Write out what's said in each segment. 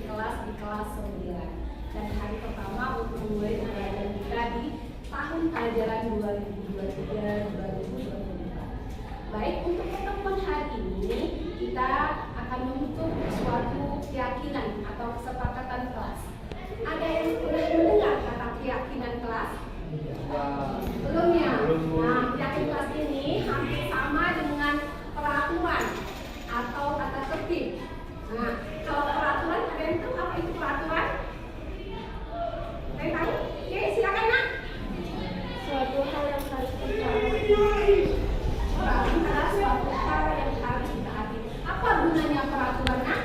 di kelas 9. Dan hari pertama untuk mulai pembelajaran kita di tahun ajaran 2023-2024. Baik, untuk pertemuan hari ini kita akan menutup suatu keyakinan atau kesepakatan kelas. Ada yang pernah mendengar kata keyakinan kelas? Belum ya? Nah, keyakinan kelas ini hampir sama dengan peraturan atau tata tertib. Nah, kalau peraturan, ada yang tahu apa itu peraturan? Ada yang tahu? Oke, silakan nak. Suatu hal yang harus ditaati. Peraturan adalah suatu hal yang harus ditaati. Apa gunanya peraturan nak?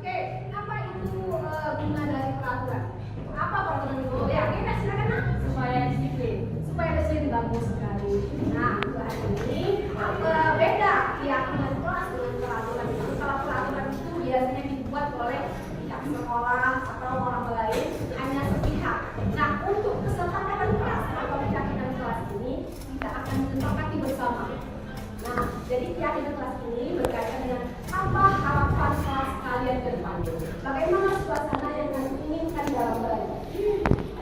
Oke, apa itu guna dari peraturan? Apa peraturan itu? Ya, kita silakan nak. Supaya disiplin. Supaya disiplin, bagus sekali. Nah, untuk hari ini apa beda keyakinan kelas dengan peraturan itu? Kalau peraturan itu biasanya dibuat oleh pihak sekolah atau orang lain hanya sepihak. Nah, untuk kesepakatan kelas atau keyakinan kelas ini kita akan disepakati bersama. Nah, jadi keyakinan kelas ini berkaitan dengan apa harapan kelas kalian ke depan. Bagaimana suasana yang kalian inginkan dalam belajar.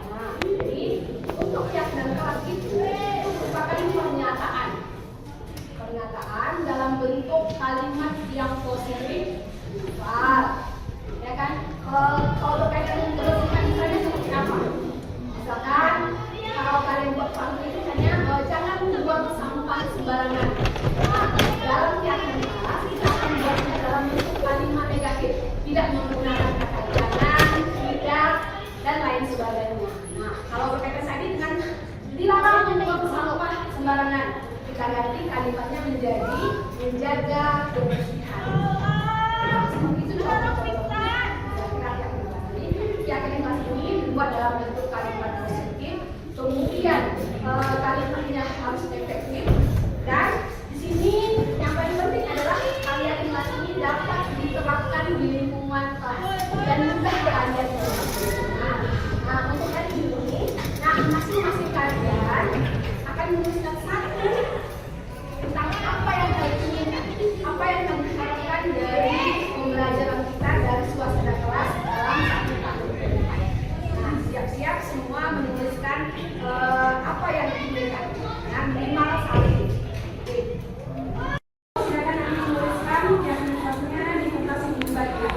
Nah, jadi untuk keyakinan kelas itu merupakan pernyataan dalam bentuk kalimat yang positif. Ya kan? Kalau berkaitan dengan kebersihan misalnya seperti apa? Misalkan kalau kalian buat pantun itu hanya jangan membuang sampah sembarangan. Nah, dalam keyakinan kelas kita akan membuatnya dalam bentuk kalimat negatif, tidak menggunakan kata jangan, tidak, dan lain sebagainya. Nah, kalau berkaitan tadi dengan dilarang membuang sampah sembarangan, kita ganti kalimatnya menjadi menjaga kebersihan. Itu keyakinan kelas ini dibuat dalam bentuk kalimat positif, kemudian kalimatnya harus efektif, dan di sini yang paling penting adalah keyakinan kelas ini dapat diterapkan di lingkungan kelas dan mudah kalian terapkan. Nah, untuk hari ini, masing-masing kalian akan menuliskan satu tentang apa yang kalian inginkan, apa yang kalian harapkan dari pembelajaran kita dari suasana kelas dalam satu tahun ke depan. Nah, siap-siap semua menuliskan apa yang diinginkan. Nah, minimal sekali. Oke. Silakan nanti menuliskan yang kelasnya di kertas yang dibaca.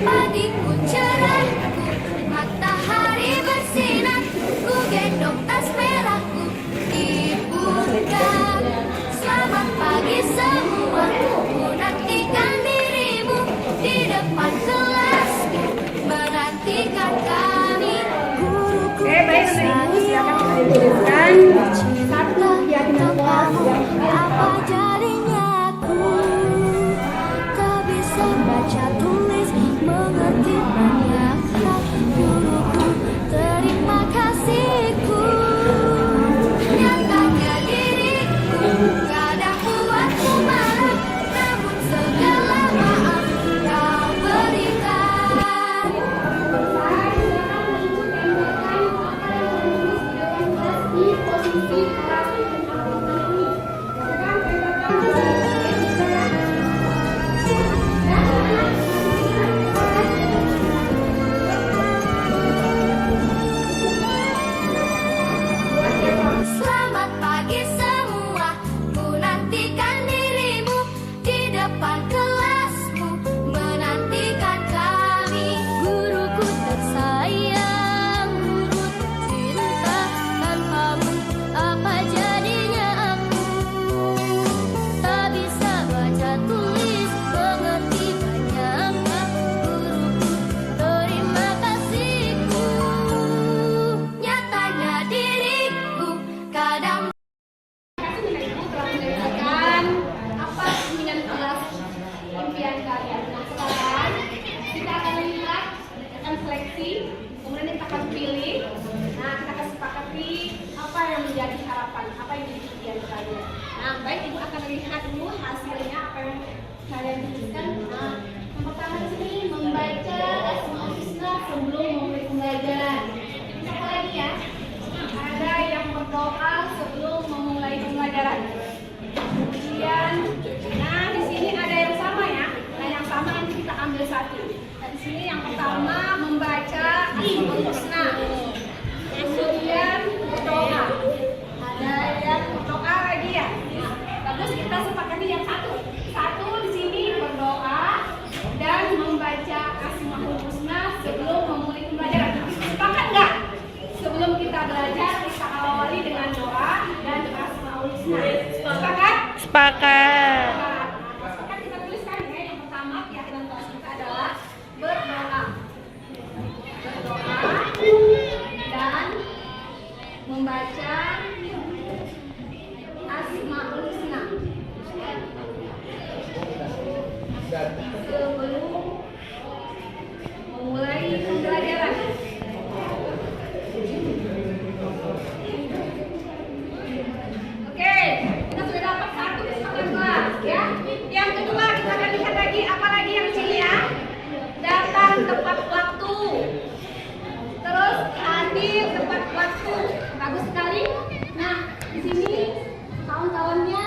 Pagiku cerahku, matahari bersinar, ku gendong tas merahku di pundak. Selamat pagi semua, ku nantikan dirimu di depan kelasku, menantikan kami. Guruku Silakan satu keyakinan kelas yang apa jadinya aku tak bisa baca tulis mengerti banyak hal. Guruku terima kasihku, nyatanya diriku kadang buatku marah, namun segala maaf kau berikan. di posisi kelas ini. Selamat pagi semua, ku nantikan dirimu di depan kelasmu, menantikan kami. Guruku tersayang, guru tercinta, tanpamu apa jadinya aku? Tak bisa baca tulis mengerti banyak hal. Guruku terima kasihku, nyatanya diriku kadang. Ibu telah mendengarkan apa keinginan kelas impian kalian. Nah, sekarang kita akan lihat, akan seleksi, kemudian kita akan pilih. Nah, kita akan sepakati apa yang menjadi harapan, apa yang menjadi impian kalian. Nah, baik, Ibu akan lihat dulu hasilnya apa yang kalian tuliskan. Nah, yang pertama di sini membaca Asmaul Husna sebelum memulai pembelajaran. Apa lagi ya? Ada yang berdoa sebelum memulai pembelajaran. Kemudian, nah di sini ada yang sama ya. Nah yang sama nanti kita ambil satu. Nah di sini yang pertama membaca Asmaul Husna. Kemudian berdoa. Ada yang berdoa lagi ya. Nah, bagus kita sepakati yang satu. Satu di sini berdoa dan membaca Asmaul Husna sebelum memulai pembelajaran. Sepakat nggak? Sebelum kita belajar kita awali dengan doa dan Asmaul Husna. Sepakat? Sepakat. Nah, sepakat kita tuliskan ya. Yang pertama keyakinan kelas kita adalah berdoa. Berdoa dan membaca Asmaul Husna sebelum memulai pembelajaran. Oke, kita sudah dapat satu kesempatan kelas ya. Yang kedua kita akan lihat lagi apa lagi yang sini ya. Datang tepat waktu. Terus hadir tepat waktu. Bagus sekali. Nah, di sini kawan-kawannya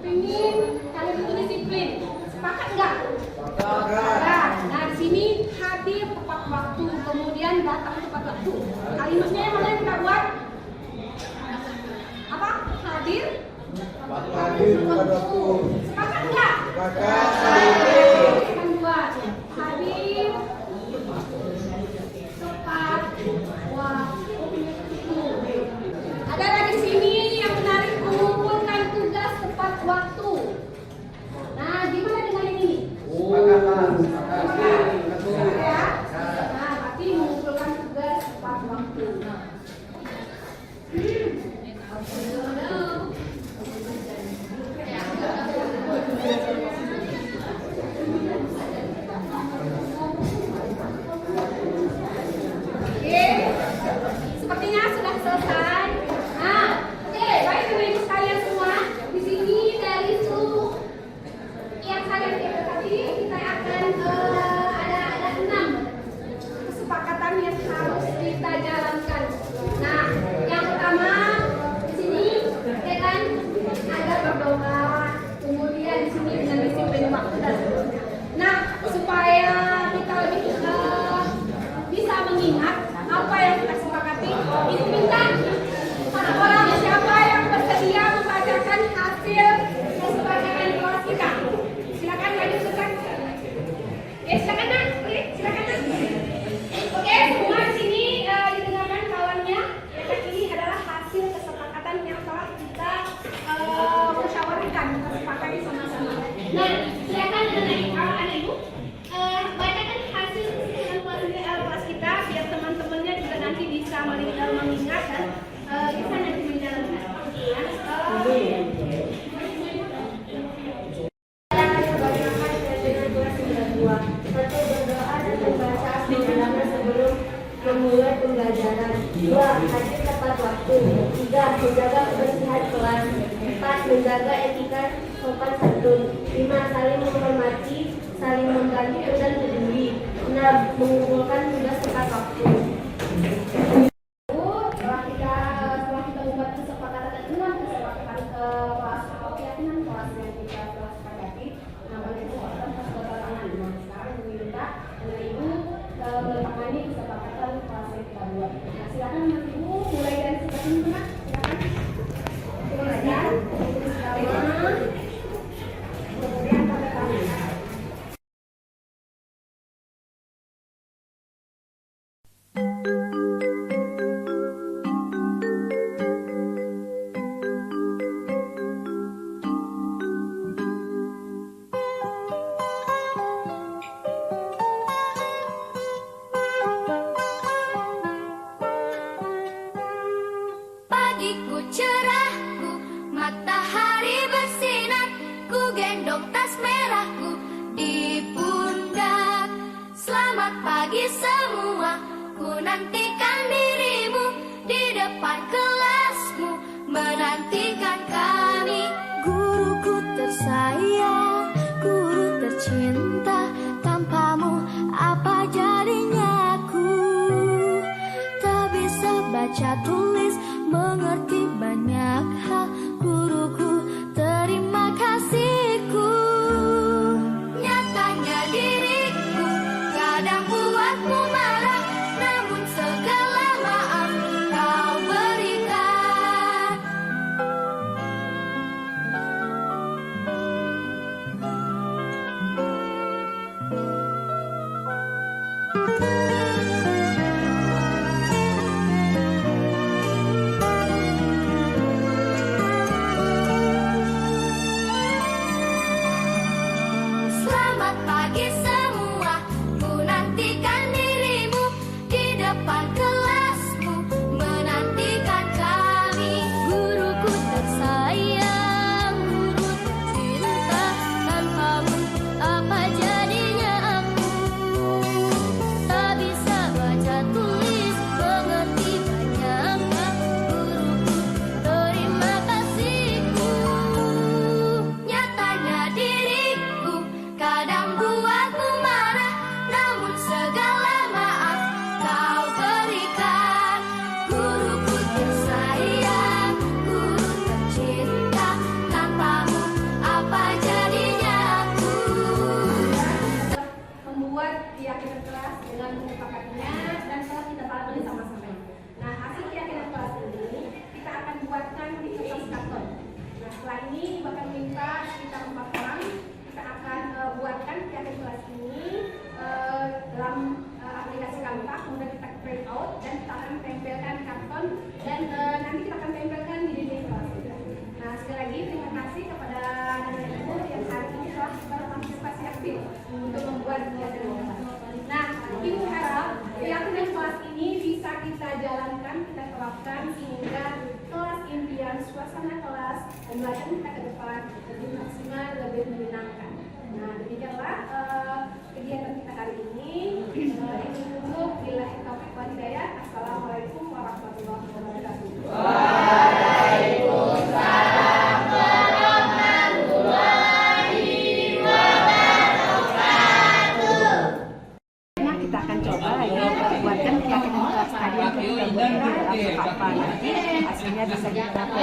ingin kalian itu disiplin. Sepakat nggak? Sepakat. Nah, di sini hadir tepat waktu, kemudian datang tepat waktu. Kalimatnya yang mana yang kita buat? Apa? Hadir? Hadir tepat waktu. Sepakat nggak? Sepakat. Kita akan buat hadir tepat waktu. Ada lagi di sini yang menarik mengumpulkan tugas tepat waktu. Nah, gimana dengan yang ini? Ya. Nah, berarti mengumpulkan tugas tepat waktu. Oke, sepertinya sudah selesai. Nah, oke, baik Ibu sekalian semua. Di sini dari seluruh yang kalian dekati, kita akan ada 6 kesepakatan yang harus kita jalankan. Nah, yang pertama di sini ya kan ada berdoa, kemudian di sini dengan disiplin waktu dan seterusnya. Nah, supaya kita lebih bisa mengingat apa yang kita sepakati, ini minta orang-orang siapa yang bersedia membacakan hasil kesepakatan kelas kita. Silakan maju silakan. Oke, silakan Nak. Oke, silakan Nak. Oke, semua di sini didengarkan kawannya. Yang ini adalah hasil kesepakatan yang telah kita musyawarahkan, kita sepakati sama-sama. Nah, silakan anak ibu bacakan hasil kesepakatan kelas kita biar teman-temannya juga nanti bisa mengingat dan bisa nanti menjalankan. Satu, berdoa dan membaca Asmaul sebelum memulai pembelajaran. 2. Hadir tepat waktu. 3. Menjaga kebersihan kelas. 4. Menjaga etika sopan santun. 5. Saling menghormati, saling membantu dan peduli. 6. Mengumpulkan tugas tepat waktu. Setelah kita membuat kesepakatan 6 kesepakatan kelas keyakinan kelas yang kita telah sepakati, namanya kesepakatan tangan. Nah, sekarang meminta dari ibu menangani kesepakatan kelas yang kita buat. Nah, silakan Mas Ibu mulai dari kesepakatan mana? Silakan. Kemudian kemudian tanda tangan. Pagiku cerahku, matahari bersinar, ku gendong tas merahku di pundak. Selamat pagi semua, ku nantikan dirimu di depan kelasmu, menantikan kami. Guruku tersayang, guru suasana kelas pembelajaran kita ke depan lebih maksimal, lebih menyenangkan. Nah, demikianlah kegiatan kita hari ini. Ini untuk billahi taufiq wal hidayah. Assalamualaikum warahmatullahi wabarakatuh. Waalaikumsalam warahmatullahi wabarakatuh. Nah, kita akan coba lagi buatkan keyakinan kelas kalian yang kita buat di dalam apa nanti hasilnya bisa kita nah,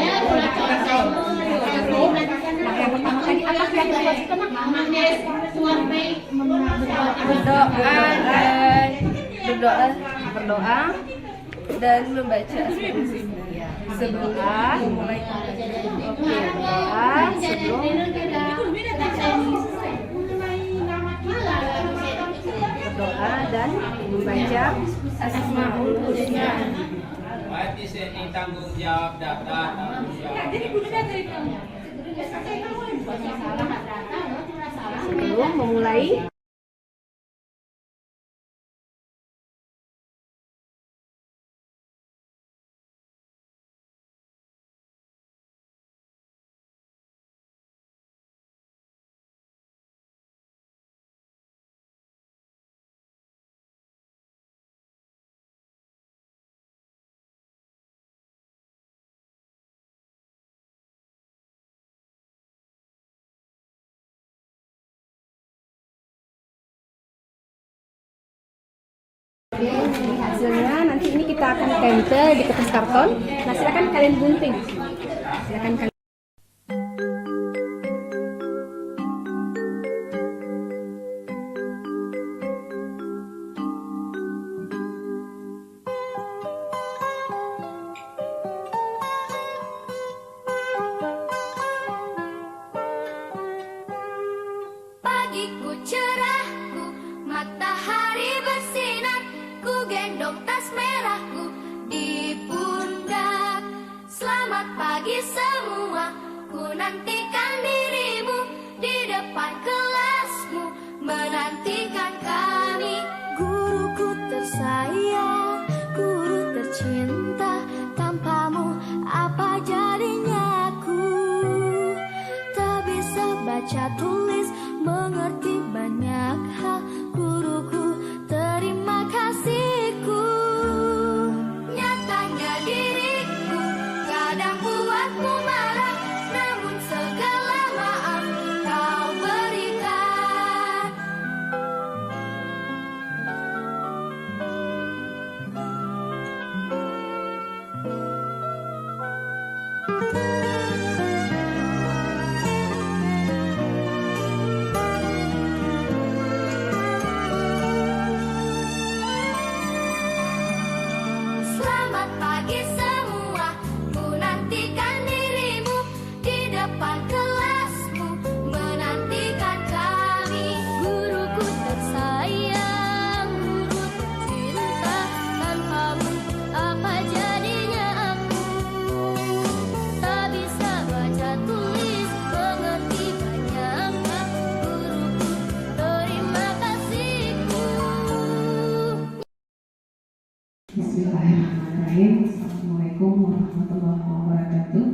yang pertama kali apa keyakinan kelas kita berdoa dan membaca sebelum mulai berdoa sebelum berdoa dan membaca Asmaul Husna. Berarti ini tanggung jawab data. Sebelum memulai hasilnya nanti ini kita akan tempel di kertas karton. Nah, silakan kalian gunting. Silakan kalian. Pagiku cerahku, matahari bersinar, ku gendong tas merahku di pundak. Selamat pagi semua, ku nantikan dirimu di depan kelasmu, menantikan kami. Guruku tersayang, guru tercinta, tanpamu apa jadinya aku? Tak bisa baca tulis, mengerti banyak hal, guruku terima kasihku. Nyatanya diriku kadang buatmu marah, namun segala maaf kau berikan. Selamat pagi semua, ku nantikan dirimu di depan kelasmu, menantikan kami. Guruku tersayang, guru tercinta, tanpamu apa jadinya aku? Tak bisa baca tulis, mengerti banyak hal, guruku terima kasihku. Bismillahirrahmanirrahim. Assalamualaikum warahmatullahi wabarakatuh.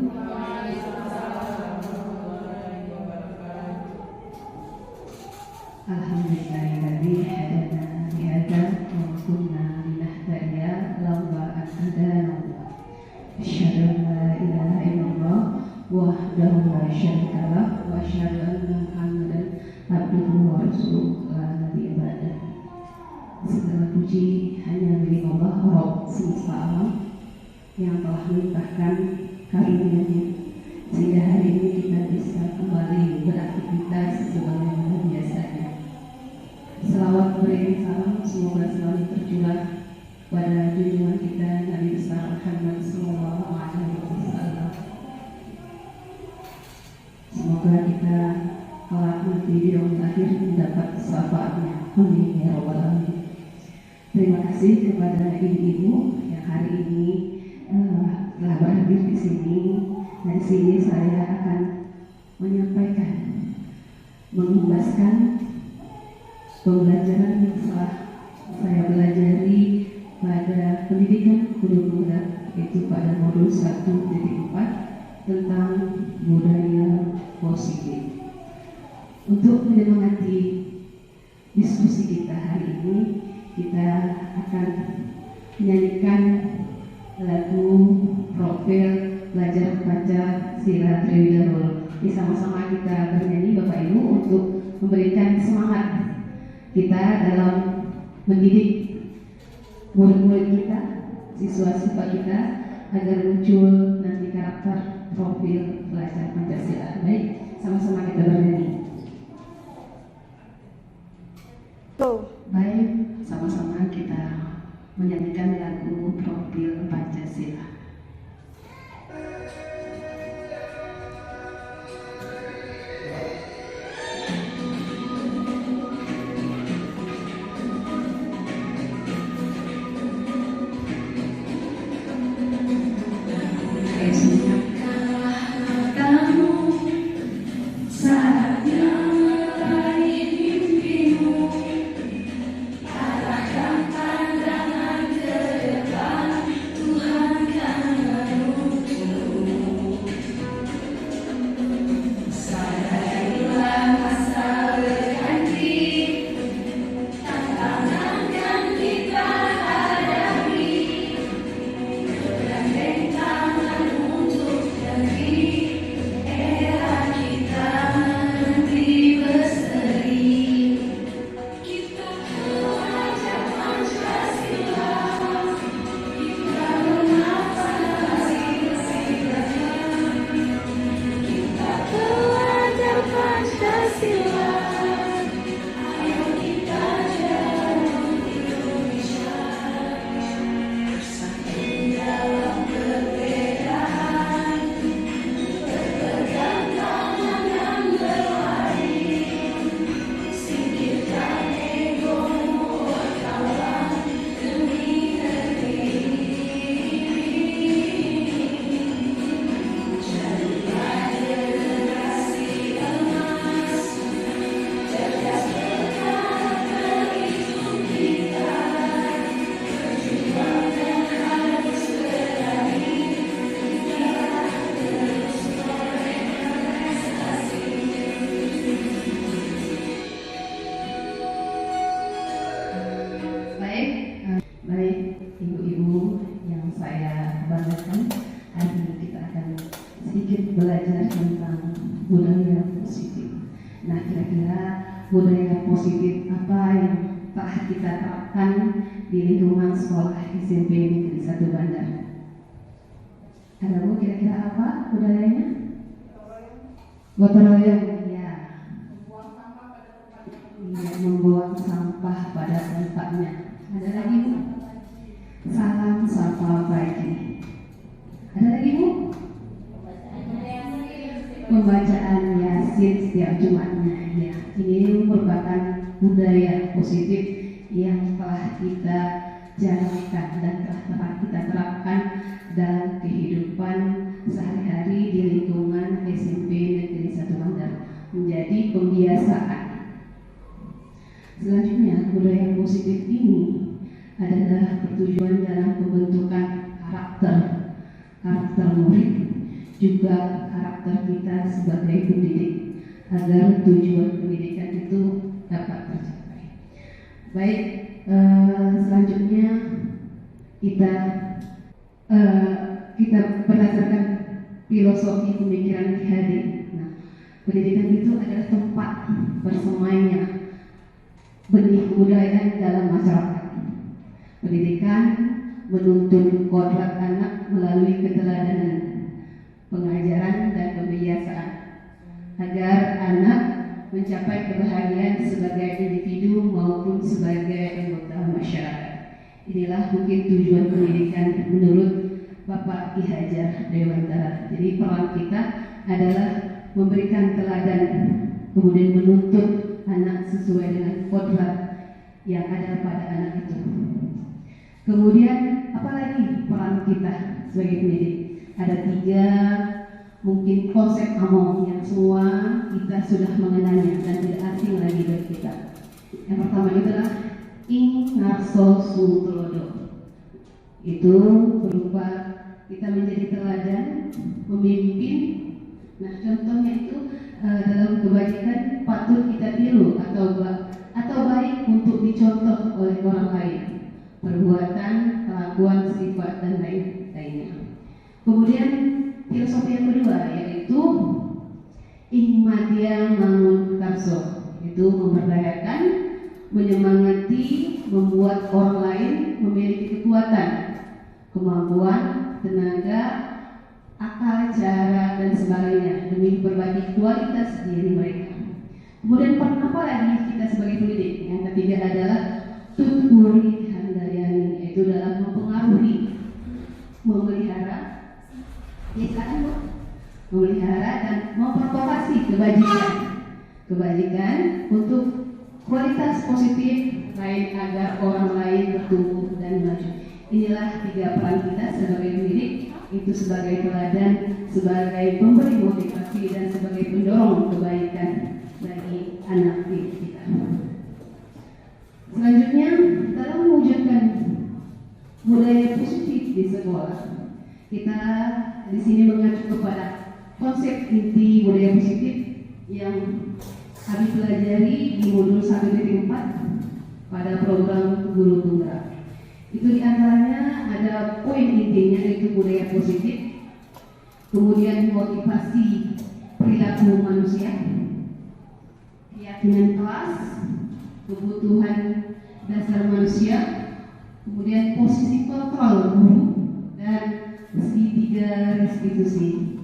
Alhamdulillahilladzi hadana li hadza wa ma kunna linahtadiya laula an hadana Allah. Asyhadu an la ilaha illallah wahdahu la syarika lah wa asyhadu anna Muhammadan abduhu wa rasuluh la nabiyya ba'dah. Segala puji hanya milik Allah, Rabb semesta alam, yang telah melimpahkan karunia-Nya sehingga hari ini kita bisa kembali beraktivitas sebagaimana biasanya. Selawat beriring salam semoga selalu tercurah pada junjungan kita Nabi besar Muhammad Sallallahu Alaihi Wasallam. Semoga kita kelak nanti di yaumul akhir mendapat syafaatnya. Amin ya rabbal alamin. Terima kasih kepada ibu-ibu yang hari ini telah berhadir di sini. Dari sini saya akan menyampaikan, mengulaskan pembelajaran yang telah saya pelajari pada pendidikan guru muda, yaitu pada modul 1.4 tentang budaya positif. Untuk menyemangati diskusi kita hari ini, kita akan menyanyikan lagu profil belajar Pancasila terlebih dahulu. Sama-sama kita bernyanyi Bapak Ibu untuk memberikan semangat kita dalam mendidik murid-murid kita, siswa-siswa kita agar muncul nanti karakter profil pelajar Pancasila. Baik, sama-sama kita bernyanyi. Baik, sama-sama kita menyanyikan lagu profil Pancasila. Baik, ibu-ibu yang saya banggakan, hari ini kita akan sedikit belajar tentang budaya positif. Nah, kira-kira budaya positif apa yang telah kita terapkan di lingkungan sekolah SMP Negeri 1 Bandar? Ada Bu, kira-kira apa budayanya? Gotong royong, ya. Membuang sampah pada tempatnya. Ada lagi Bu? Salam sapa pagi. Ada lagi Bu? Pembacaan Yasin setiap Jumatnya. Ya, ini merupakan budaya positif yang telah kita jalankan dan telah kita terapkan dalam kehidupan sehari-hari di lingkungan SMP Negeri 1 Bandar menjadi pembiasaan. Selanjutnya, budaya positif ini adalah bertujuan dalam pembentukan karakter murid, juga karakter kita sebagai pendidik, agar tujuan pendidikan itu dapat tercapai. Baik, selanjutnya kita berdasarkan filosofi pemikiran Ki Hadi. Nah, pendidikan itu adalah tempat bersemainya benih kebudayaan dalam masyarakat. Pendidikan menuntun kodrat anak melalui keteladanan, pengajaran dan pembiasaan agar anak mencapai kebahagiaan sebagai individu maupun sebagai anggota masyarakat. Inilah mungkin tujuan pendidikan menurut Bapak Ki Hajar Dewantara. Jadi peran kita adalah memberikan teladan, kemudian menuntut anak sesuai dengan kodrat yang ada pada anak itu. Kemudian apalagi peran kita sebagai pendidik? Ada 3 mungkin konsep AMO yang semua kita sudah mengenalnya dan tidak asing lagi bagi kita. Yang pertama adalah ing ngarso sung tulodo. Itu berupa kita menjadi teladan, memimpin. Nah, contohnya itu dalam kebajikan patut kita tiru atau baik untuk dicontoh oleh orang lain. Perbuatan, kelakuan, sifat dan lainnya. Kemudian filosofi yang kedua yaitu Ihmadiyah Mangun Karso, itu memberdayakan, menyemangati, membuat orang lain memiliki kekuatan, kemampuan, tenaga, akal, cara dan sebagainya demi berbagi kualitas diri mereka. Kemudian apa lagi kita sebagai pendidik? Yang ketiga adalah Tuturi Handayani, yaitu dalam mempengaruhi, memelihara, memelihara dan mempropagasi kebajikan untuk kualitas positif lain agar orang lain bertumbuh dan maju. Inilah 3 peran kita sebagai pendidik, itu sebagai teladan, sebagai pemberi motivasi dan sebagai pendorong kebaikan bagi anak didik kita. Selanjutnya, dalam mewujudkan budaya positif di sekolah, kita di sini mengacu kepada konsep inti budaya positif yang kami pelajari di modul 1.4 pada program Guru Tunggal. Itu diantaranya ada poin intinya yaitu budaya positif, kemudian motivasi perilaku manusia, keyakinan kelas, kebutuhan dasar manusia, kemudian posisi kontrol guru dan segitiga restitusi.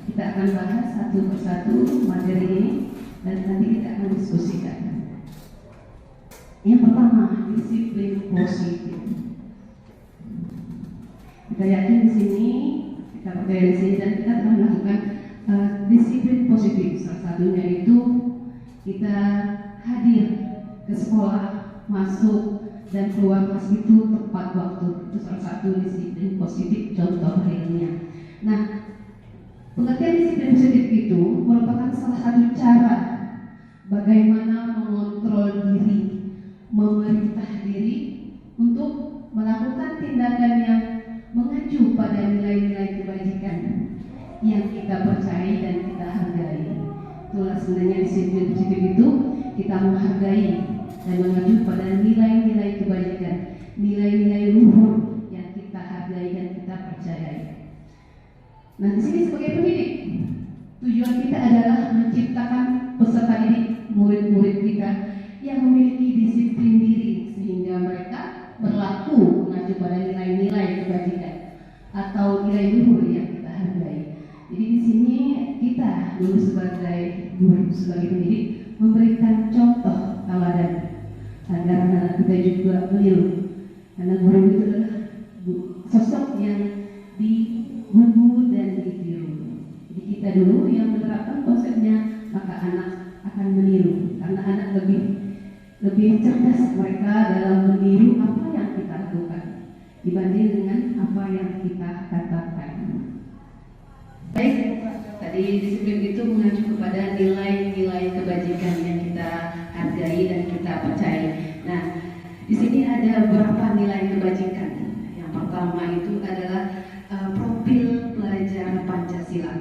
Kita akan bahas satu persatu materi ini dan nanti kita akan diskusikan. Yang pertama, disiplin positif. Kita yakin di sini, kita percaya di sini dan kita telah melakukan disiplin positif. Salah satunya itu kita hadir ke sekolah, masuk dan keluar kelas itu tepat waktu. Itu salah satu disiplin positif contoh realnya. Nah, pengertian disiplin positif itu merupakan salah satu cara bagaimana mengontrol diri, memerintah diri untuk melakukan tindakan yang mengacu pada nilai-nilai kebajikan yang kita percayai dan kita hargai. Itulah sebenarnya disiplin positif itu, kita menghargai dan mengacu pada nilai-nilai kebajikan, nilai-nilai luhur yang kita hargai dan kita percayai. Nah, di sini sebagai pendidik, tujuan kita adalah menciptakan peserta didik, murid-murid kita yang memiliki disiplin diri sehingga mereka berlaku mengacu pada nilai-nilai kebajikan atau nilai luhur yang kita hargai. Jadi di sini kita dulu sebagai guru, sebagai pendidik memberikan contoh teladan agar anak kita juga meniru. Karena guru itu adalah sosok yang digugu dan ditiru. Jadi kita dulu yang menerapkan konsepnya, maka anak akan meniru. Karena anak lebih cerdas mereka dalam meniru apa yang kita lakukan dibanding dengan apa yang kita katakan. Baik, tadi disiplin itu mengacu kepada nilai-nilai kebajikan yang kita hargai dan kita percaya. Nah, di sini ada beberapa nilai kebajikan. Yang pertama itu adalah profil pelajar Pancasila.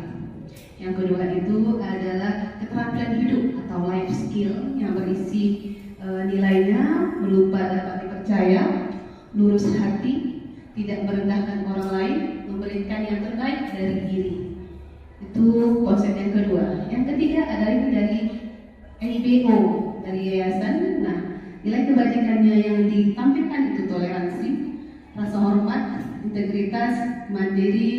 Yang kedua itu adalah keterampilan hidup atau life skill yang berisi nilainya berupa dapat dipercaya, lurus hati, tidak merendahkan orang lain, memberikan yang terbaik dari diri. Itu konsep yang kedua. Yang ketiga adalah dari IBO, dari yayasan. Nah, nilai kebajikannya yang ditampilkan itu toleransi, rasa hormat, integritas, mandiri,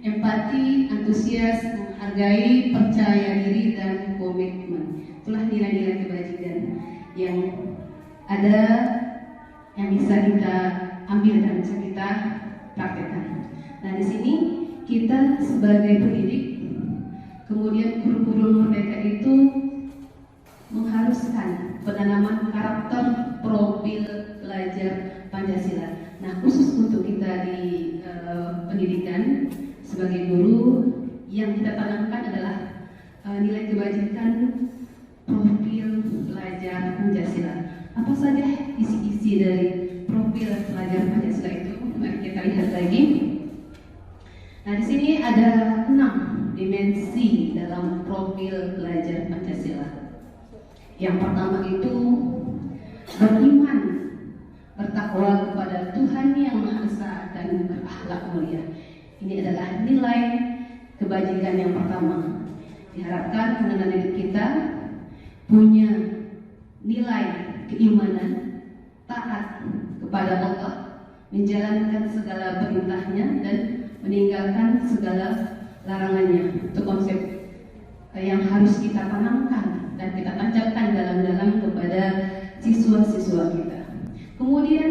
empati, antusias, menghargai, percaya diri, dan komitmen. Itulah nilai-nilai kebajikan yang ada yang bisa kita ambil dan bisa kita praktekkan. Nah, di sini kita sebagai pendidik, kemudian kurikulum Merdeka itu mengharuskan penanaman karakter profil pelajar Pancasila. Nah, khusus untuk kita di pendidikan sebagai guru, yang kita tanamkan adalah nilai kebajikan profil pelajar Pancasila. Apa saja isi-isi dari profil pelajar Pancasila itu? Mari kita lihat lagi. ada 6 dimensi dalam profil belajar Pancasila. Yang pertama itu beriman, bertakwa kepada Tuhan Yang Maha Esa dan berakhlak mulia. Ini adalah nilai kebajikan yang pertama. Diharapkan anak-anak didik kita punya nilai keimanan, taat kepada Allah, menjalankan segala perintahnya dan meninggalkan segala larangannya. Itu konsep yang harus kita tanamkan dan kita tancapkan dalam kepada siswa-siswa kita. Kemudian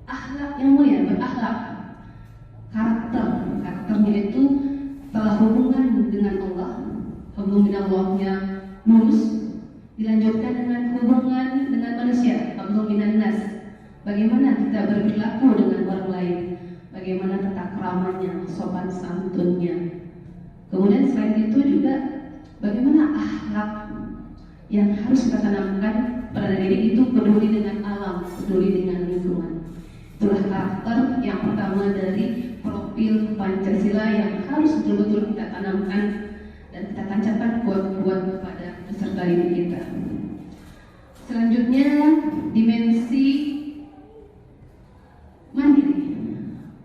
akhlak yang mulia, berakhlak, karakternya itu telah hubungan dengan Allah, hubungan dengan Allahnya mulus, dilanjutkan dengan hubungan dengan manusia, hablum minan nas. Bagaimana kita berperilaku dengan orang lain, bagaimana tata keramanya, sopan santunnya. Kemudian selain itu juga bagaimana akhlak yang harus kita tanamkan pada diri itu peduli dengan alam, peduli dengan lingkungan. Itulah karakter yang pertama dari profil Pancasila yang harus betul-betul kita tanamkan dan kita tancapkan buat kepada peserta didik kita. Selanjutnya dimensi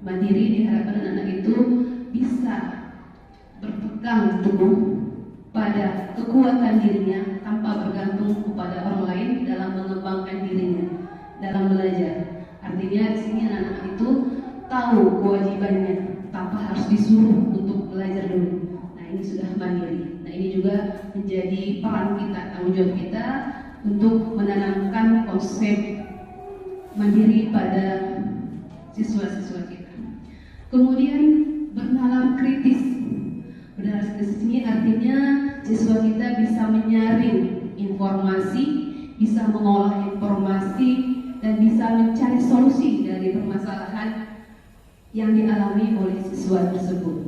mandiri diharapkan anak-anak itu bisa berpegang teguh pada kekuatan dirinya tanpa bergantung kepada orang lain dalam mengembangkan dirinya dalam belajar. Artinya di sini anak-anak itu tahu kewajibannya tanpa harus disuruh untuk belajar dulu. Nah, ini sudah mandiri. Nah, ini juga menjadi peran kita, tanggung jawab kita untuk menanamkan konsep mandiri pada siswa-siswa kita. Kemudian bernalar kritis. Bernalar kritis ini artinya siswa kita bisa menyaring informasi, bisa mengolah informasi, dan bisa mencari solusi dari permasalahan yang dialami oleh siswa tersebut.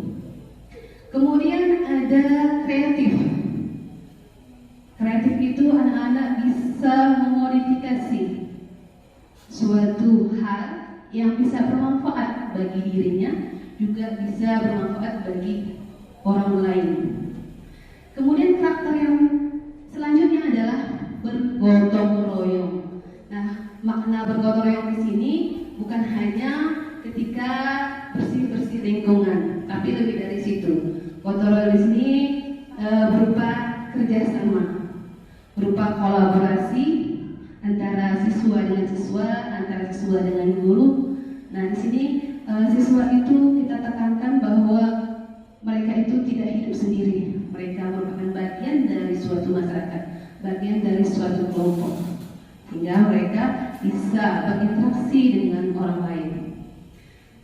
Kemudian ada kreatif. Kreatif itu anak-anak bisa memodifikasi suatu hal yang bisa bermanfaat bagi dirinya, juga bisa bermanfaat bagi orang lain. Kemudian karakter yang selanjutnya adalah bergotong royong. Nah, makna bergotong royong di sini bukan hanya ketika bersih-bersih lingkungan, tapi lebih dari situ. Gotong royong di sini berupa kerjasama, berupa kolaborasi antara siswa dengan siswa, antara siswa dengan guru. Nah, di sini siswa itu kita tekankan bahwa mereka itu tidak hidup sendiri. Mereka merupakan bagian dari suatu masyarakat, bagian dari suatu kelompok, sehingga mereka bisa berinteraksi dengan orang lain.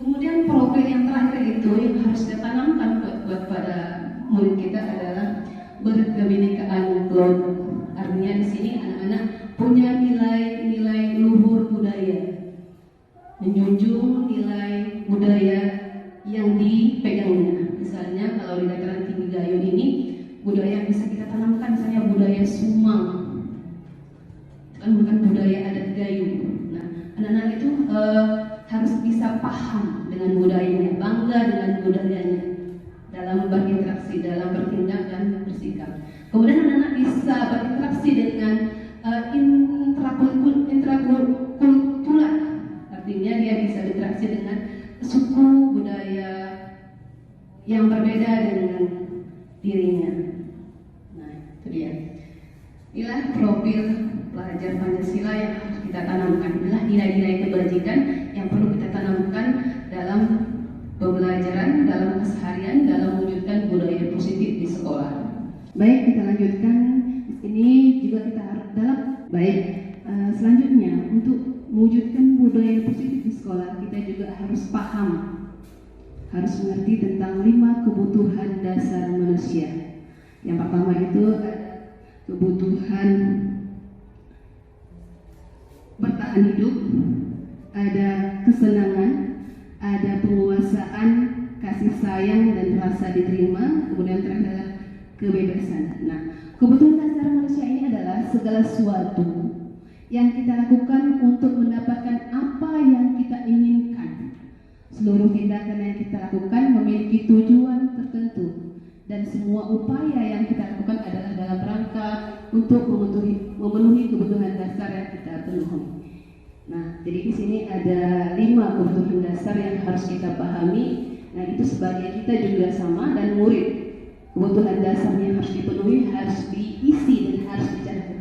Kemudian profil yang terakhir itu yang harus kita tanamkan buat pada murid kita adalah berkebinekaan kelompok. Artinya di sini anak-anak punya nilai-nilai luhur budaya, menjunjung nilai budaya yang dipegangnya. Misalnya kalau di dataran tinggi Gayo ini budaya yang bisa kita tanamkan, misalnya budaya Sumang, kan bukan budaya adat Gayo. Nah, anak-anak itu harus bisa paham dengan budayanya, bangga dengan budayanya dalam berinteraksi, dalam bertindak dan bersikap. Kemudian anak-anak bisa berinteraksi dengan intrakultural, artinya dia bisa berinteraksi dengan suku budaya yang berbeda dengan dirinya. Nah, itu dia. Inilah profil pelajar Pancasila yang harus kita tanamkan. Inilah nilai-nilai kebajikan yang perlu kita tanamkan dalam pembelajaran, dalam keseharian, dalam mewujudkan budaya positif di sekolah. Baik, kita lanjutkan. Ini juga kita harus dalam baik. Selanjutnya, untuk mewujudkan budaya positif di sekolah, kita juga harus paham, harus mengerti tentang 5 kebutuhan dasar manusia. Yang pertama itu ada kebutuhan bertahan hidup, ada kesenangan, ada penguasaan, kasih sayang dan rasa diterima, kemudian terakhir adalah kebebasan. Nah, kebutuhan dasar manusia ini adalah segala sesuatu yang kita lakukan untuk mendapatkan apa yang kita inginkan. Seluruh tindakan yang kita lakukan memiliki tujuan tertentu. Dan semua upaya yang kita lakukan adalah dalam rangka untuk memenuhi kebutuhan dasar yang kita penuhi. Nah, jadi di sini ada 5 kebutuhan dasar yang harus kita pahami. Nah, itu sebagai kita juga sama dan murid. Kebutuhan dasarnya harus dipenuhi, harus diisi dan harus dijaga.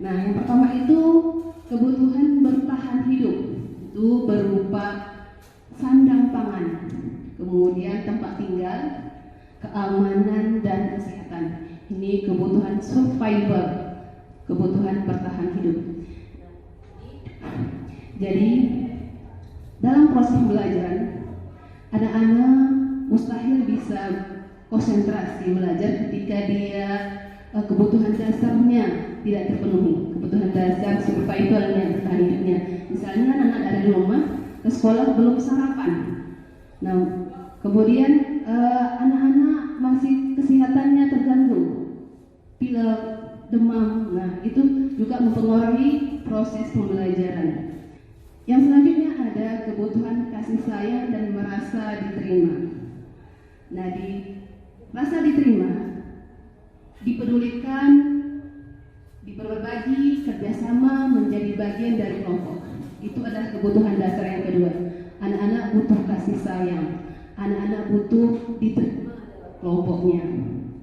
Nah, yang pertama itu kebutuhan bertahan hidup. Itu berupa sandang pangan, kemudian tempat tinggal, keamanan dan kesehatan. Ini kebutuhan survival, kebutuhan bertahan hidup. Jadi dalam proses belajar, anak-anak mustahil bisa konsentrasi belajar ketika dia kebutuhan dasarnya tidak terpenuhi, kebutuhan dasar survivalnya, bertahan hidupnya. Misalnya anak ada di rumah, ke sekolah belum sarapan. Nah, kemudian anak-anak masih kesehatannya terganggu, pilek, demam. Nah, itu juga mempengaruhi proses pembelajaran. Yang selanjutnya ada kebutuhan kasih sayang dan merasa diterima. Nah, merasa diterima, dipedulikan, berbagi, kerjasama, menjadi bagian dari kelompok. Itu adalah kebutuhan dasar yang kedua. Anak-anak butuh kasih sayang, anak-anak butuh diterima kelompoknya.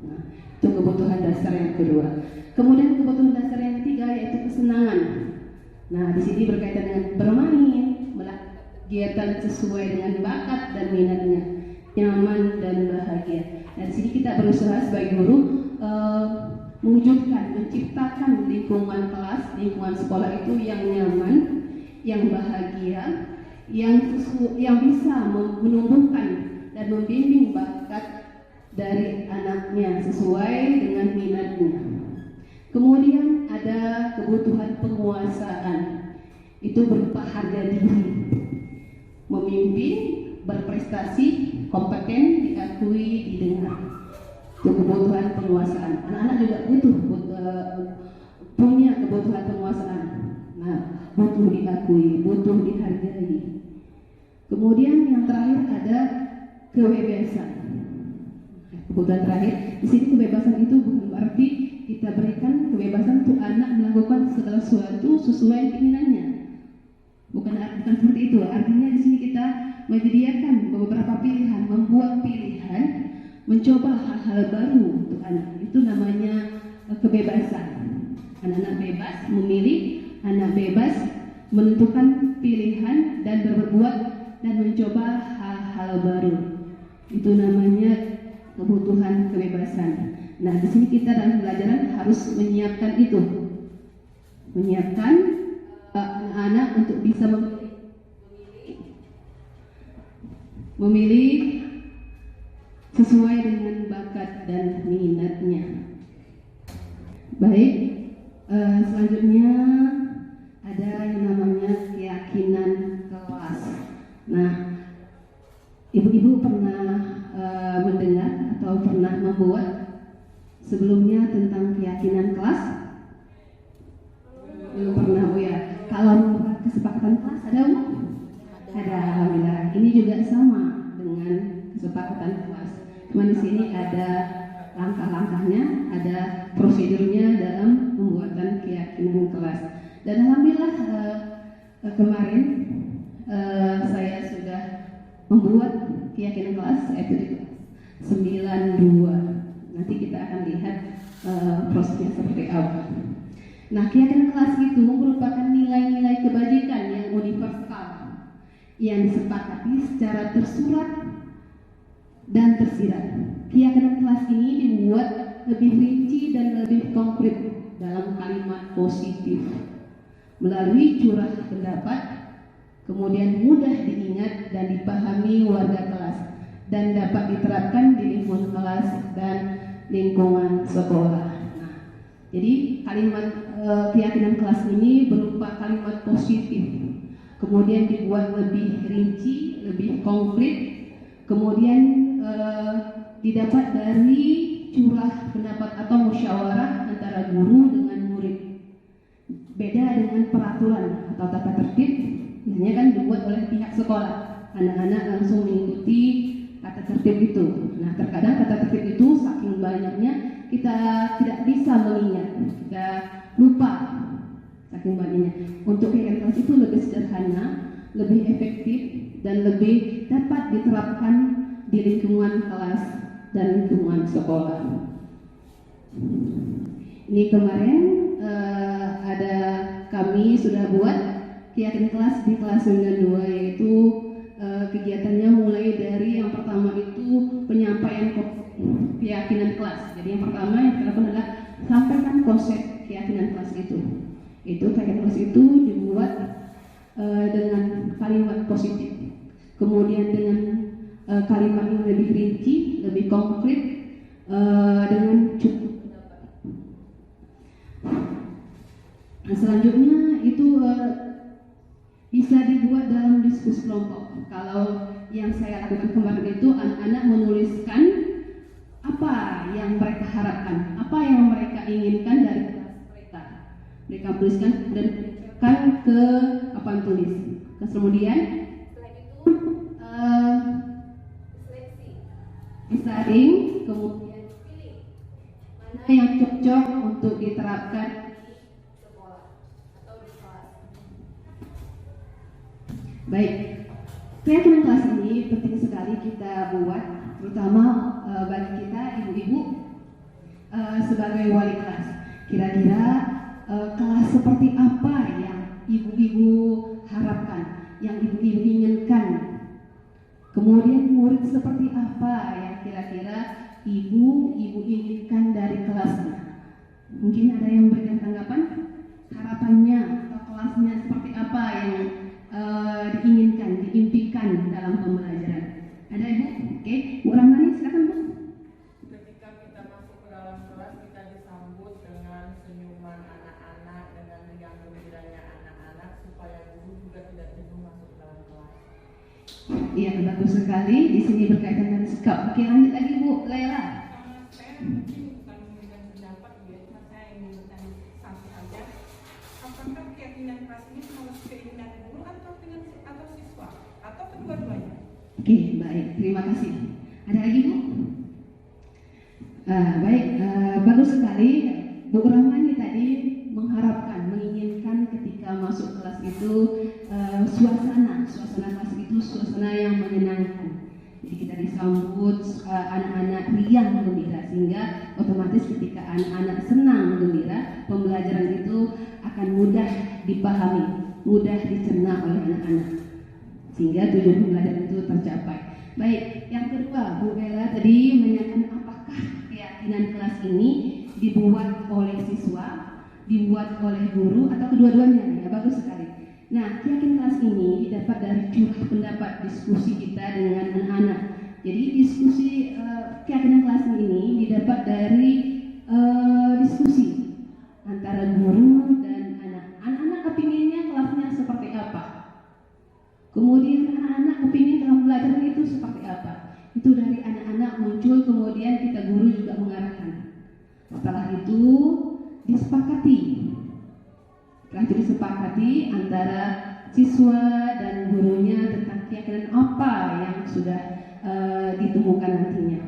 Nah, itu kebutuhan dasar yang kedua. Kemudian kebutuhan dasar yang ketiga yaitu kesenangan. Nah, di sini berkaitan dengan bermain, melakukan kegiatan sesuai dengan bakat dan minatnya, nyaman dan bahagia. Nah, di sini kita berusaha sebagai guru mewujudkan, menciptakan lingkungan kelas, lingkungan sekolah itu yang nyaman, yang bahagia, yang bisa menumbuhkan dan membimbing bakat dari anaknya sesuai dengan minatnya. Kemudian ada kebutuhan penguasaan, itu berupa harga diri, memimpin, berprestasi, kompeten, diakui, didengar. Itu kebutuhan penguasaan. Anak-anak juga punya kebutuhan penguasaan. Nah, butuh diakui, butuh dihargai. Kemudian yang terakhir ada kebebasan. Kebutuhan terakhir, di sini kebebasan itu bukan berarti kita berikan kebebasan untuk anak melakukan segala sesuatu sesuai keinginannya. Bukan seperti itu. Artinya di sini kita menyediakan beberapa pilihan, membuat pilihan, mencoba hal-hal baru untuk anak. Itu namanya kebebasan. Anak-anak bebas memilih, anak bebas menentukan pilihan dan berbuat dan mencoba hal-hal baru. Itu namanya kebutuhan kebebasan. Nah, di sini kita dalam pelajaran harus menyiapkan itu, menyiapkan anak-anak untuk bisa memilih sesuai dengan bakat dan minatnya. Baik, selanjutnya ada yang namanya keyakinan kelas. Nah, ibu-ibu pernah mendengar atau pernah membuat sebelumnya tentang keyakinan kelas? Belum pernah, Bu ya. Kalau kesepakatan kelas ada, Bu? Ada, alhamdulillah. Ini juga sama dengan kesepakatan kelas. Cuma di sini ada langkah-langkahnya, ada prosedurnya dalam pembuatan keyakinan kelas. Dan alhamdulillah kemarin saya sudah membuat keyakinan kelas, yaitu di kelas 92. Nanti kita akan lihat prosesnya seperti apa. Nah, keyakinan kelas itu merupakan nilai-nilai kebajikan yang universal yang disepakati secara tersurat dan tersirat. Keyakinan kelas ini dibuat lebih rinci dan lebih konkret dalam kalimat positif melalui curah pendapat, kemudian mudah diingat dan dipahami warga kelas dan dapat diterapkan di lingkungan kelas dan lingkungan sekolah. Nah, jadi kalimat keyakinan kelas ini berupa kalimat positif, kemudian dibuat lebih rinci, lebih konkret, kemudian didapat dari curah pendapat atau musyawarah antara guru dengan murid. Beda dengan peraturan atau tata tertib, biasanya kan dibuat oleh pihak sekolah. Anak-anak langsung mengikuti tata tertib itu. Nah, terkadang tata tertib itu saking banyaknya kita tidak bisa mengingat, kita lupa saking banyaknya. Untuk kegiatan kelas itu lebih sederhana, lebih efektif, dan lebih dapat diterapkan di lingkungan kelas dan lingkungan sekolah. Ini kemarin ada kami sudah buat kegiatan kelas di kelas 92, yaitu kegiatannya mulai dari yang pertama itu penyampaian keyakinan kelas. Jadi yang pertama yang kita lakukan adalah sampaikan konsep keyakinan kelas itu. Itu keyakinan kelas itu dibuat dengan kalimat positif, kemudian dengan kalimat yang lebih rinci, lebih konkret, dengan cukup. Nah, selanjutnya itu bisa dibuat dalam diskusi kelompok. Kalau yang saya lakukan kemarin itu anak-anak menuliskan apa yang mereka harapkan, apa yang mereka inginkan dari kelas mereka. Mereka tuliskan dan kan ke papan tulis. Kemudian setelah itu seleksi, disaring, kemudian pilih mana yang cocok untuk diterapkan di sekolah atau di kelas. Baik, keyakinan kelas ini penting sekali kita buat, terutama bagi kita ibu-ibu sebagai wali kelas. Kira-kira kelas seperti apa yang ibu-ibu harapkan, yang ibu-ibu inginkan? Kemudian murid seperti apa yang kira-kira ibu-ibu inginkan dari kelasnya? Mungkin ada yang memberikan tanggapan, harapannya atau kelasnya seperti apa yang diinginkan, diimpikan dalam pembelajaran. Ada ibu? Oke, Bu Ramani silakan Bu. Ketika kita masuk ke dalam kelas, kita disambut dengan senyuman anak-anak, dengan riang gembiranya anak-anak, supaya guru juga tidak jenuh masuk ke dalam kelas. Iya, bagus sekali. Di sini berkaitan dengan sikap. Oke, lanjut lagi Bu Laila. Saya mungkin bukan memberikan pendapat ya, cuma saya ingin bertanya satu saja. Apakah keyakinan kelas ini harus keinginan guru atau siswa atau kedua-duanya? Oke, baik. Terima kasih. Ada lagi Bu? Baik, bagus sekali. Bu Rahmani tadi mengharapkan, menginginkan ketika masuk kelas itu suasana kelas itu suasana yang menyenangkan. Jadi kita disambut anak-anak riang gembira, sehingga otomatis ketika anak-anak senang gembira, pembelajaran itu akan mudah dipahami, mudah dicerna oleh anak-anak, sehingga tujuan pembelajaran itu tercapai. Baik, yang kedua Bu Bella tadi menanyakan apakah keyakinan kelas ini dibuat oleh siswa, dibuat oleh guru, atau kedua-duanya. Ya, bagus sekali. Nah, keyakinan kelas ini didapat dari curah pendapat diskusi kita dengan anak-anak. Jadi diskusi keyakinan kelas ini didapat dari diskusi antara guru dan anak. Anak-anak kepinginnya kelasnya seperti apa? Kemudian anak-anak kepingin dalam pembelajaran itu seperti apa? Itu dari anak-anak muncul, kemudian kita guru juga mengarahkan. Setelah itu disepakati. Setelah itu disepakati antara siswa dan gurunya tentang keyakinan apa yang sudah ditemukan nantinya.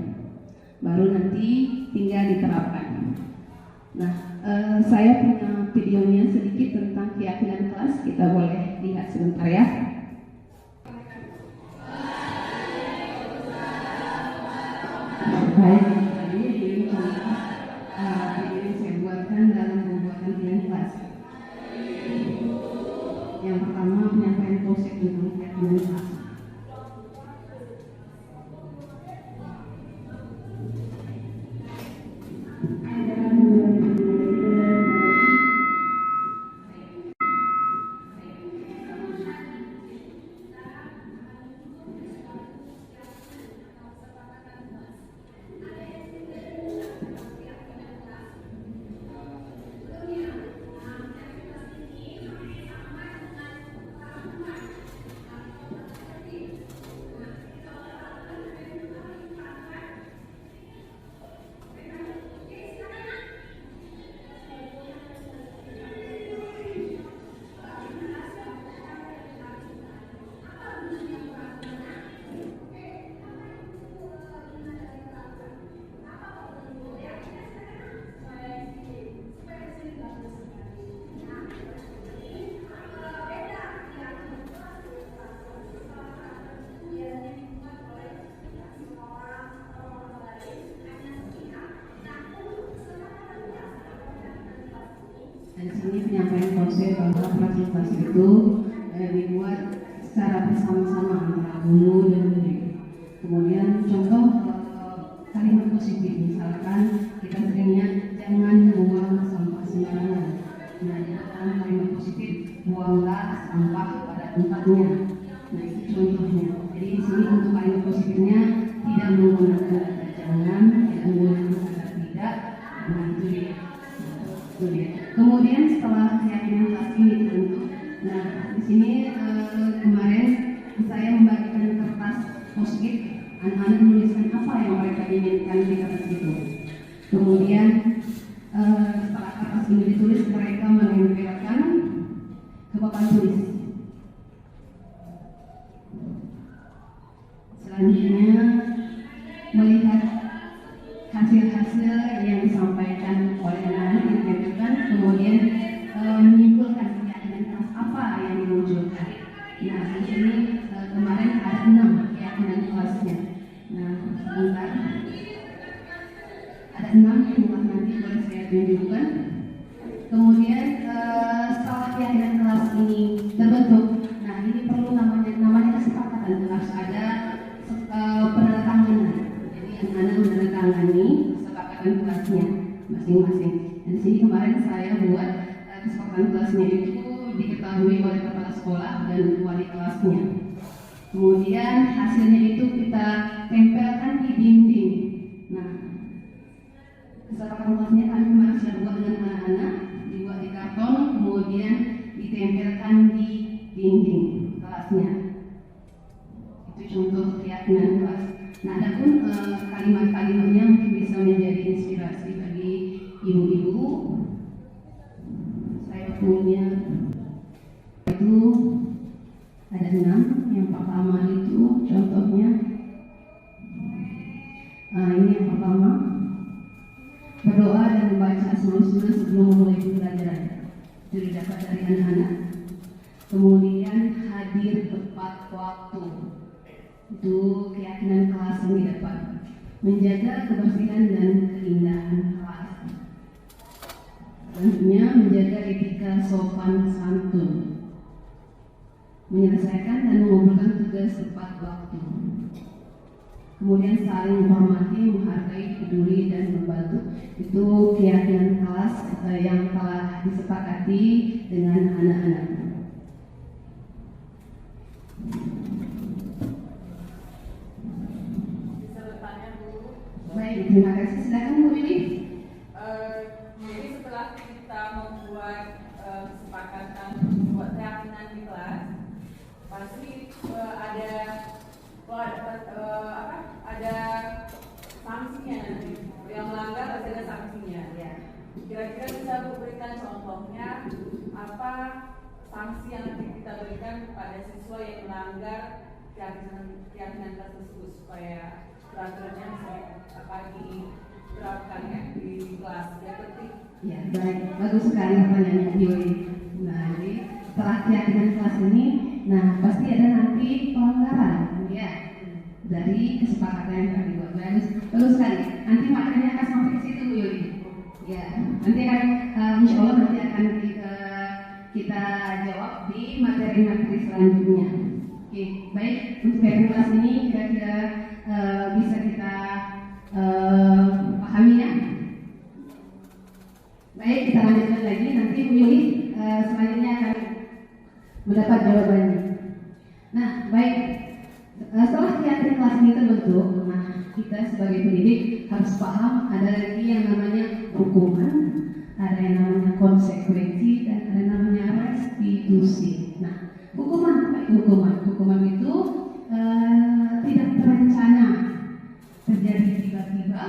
Baru nanti tinggal diterapkan. Nah, saya punya videonya sedikit tentang keyakinan kelas. Kita boleh lihat sebentar ya. Baik, tadi ini contoh yang saya buatkan dalam pembuatan keyakinan kelas. Yang pertama, penyampaian konsep tentang keyakinan kelas. Dan di sini penyampaian konsep bahwa fasilitasi itu dibuat secara bersama-sama antara guru dan murid. Kemudian contoh kalimat positif, misalkan kita seringnya jangan buang sampah sembarangan. Nah, dalam kalimat positif, buanglah sampah pada tempatnya. Nah, itu contohnya. Jadi di sini untuk kalimat positifnya tidak menggunakan kata jangan, tidak menggunakan kata tidak. Nah, itu dia. Kemudian setelah keyakinan kelas ini dibentuk, nah di sini kemarin saya membagikan kertas post-it, anak-anak menuliskan apa yang mereka inginkan di kertas itu. Kemudian setelah kertas ini ditulis, mereka menempelkan ke papan tulis. Selanjutnya melihat hasil-hasil yang disampaikan oleh anak-anak ditempelkan, kemudian menyimpulkan keyakinan kelas apa yang dimunculkan. Nah, di sini kemarin ada 6 keyakinan kelasnya. Nah, sebentar. Ada 6 yang nanti boleh saya tunjukkan. Kemudian setelah keyakinan kelas ini terbentuk, nah ini perlu namanya kesepakatan kelas, ada penandatanganan. Jadi anak-anak menandatangani kesepakatan kelasnya masing-masing. Dan di sini kemarin saya buat kesepakatan kelasnya itu diketahui oleh kepala sekolah dan wali kelasnya. Kemudian hasilnya itu kita tempelkan di dinding. Nah, kesepakatan kelasnya kami kemarin sudah buat dengan anak-anak, dibuat di karton, kemudian ditempelkan di dinding kelasnya. Itu contoh keyakinan kelas. Nah, ada pun kalimat-kalimatnya mungkin bisa menjadi inspirasi bagi ibu-ibu. Saya punya itu ada 6. Yang pertama itu contohnya, ini yang pertama, berdoa dan membaca sunnah sebelum memulai pembelajaran. Itu didapat dari anak-anak. Kemudian hadir tepat waktu. Itu keyakinan kelas yang didapat. Menjaga kebersihan dan keindahan kelas. Selanjutnya menjaga etika sopan santun. Menyelesaikan dan mengumpulkan tugas tepat waktu. Kemudian saling menghormati, menghargai, peduli dan membantu. Itu keyakinan kelas yang telah disepakati dengan anak-anak. Baik, terima kasih. Silakan Bu Lili. Jadi setelah kita membuat kesepakatan, membuat keyakinan di kelas, pasti ada sanksinya nanti. Yang melanggar pasti ada sanksinya. Ya. Kira-kira bisa berikan contohnya apa sanksi yang nanti kita berikan kepada siswa yang melanggar keyakinan kelas tersebut supaya peraturannya bisa diterapkan ya di kelas ya tertib. Ya, baik, bagus sekali pertanyaannya Yuli. Nah, jadi setelah keyakinan kelas ini, nah pasti ada nanti pelanggaran, ya, dari kesepakatan yang kami buat. Bagus sekali. Nanti materinya akan sampai ke situ, Yuli. Ya, nanti akan, insya Allah nanti akan kita jawab di materi-materi selanjutnya. Oke, baik. Untuk kelas ini kira-kira bisa kita pahami ya. Baik, kita lanjutkan lagi. Nanti Bu Yuli selanjutnya akan mendapat jawabannya. Nah, baik. Setelah keyakinan kelas ini terbentuk, nah kita sebagai pendidik harus paham ada lagi yang namanya hukuman, ada yang namanya konsekuensi, dan ada yang namanya restitusi. Nah, hukuman itu tidak terencana, terjadi tiba-tiba,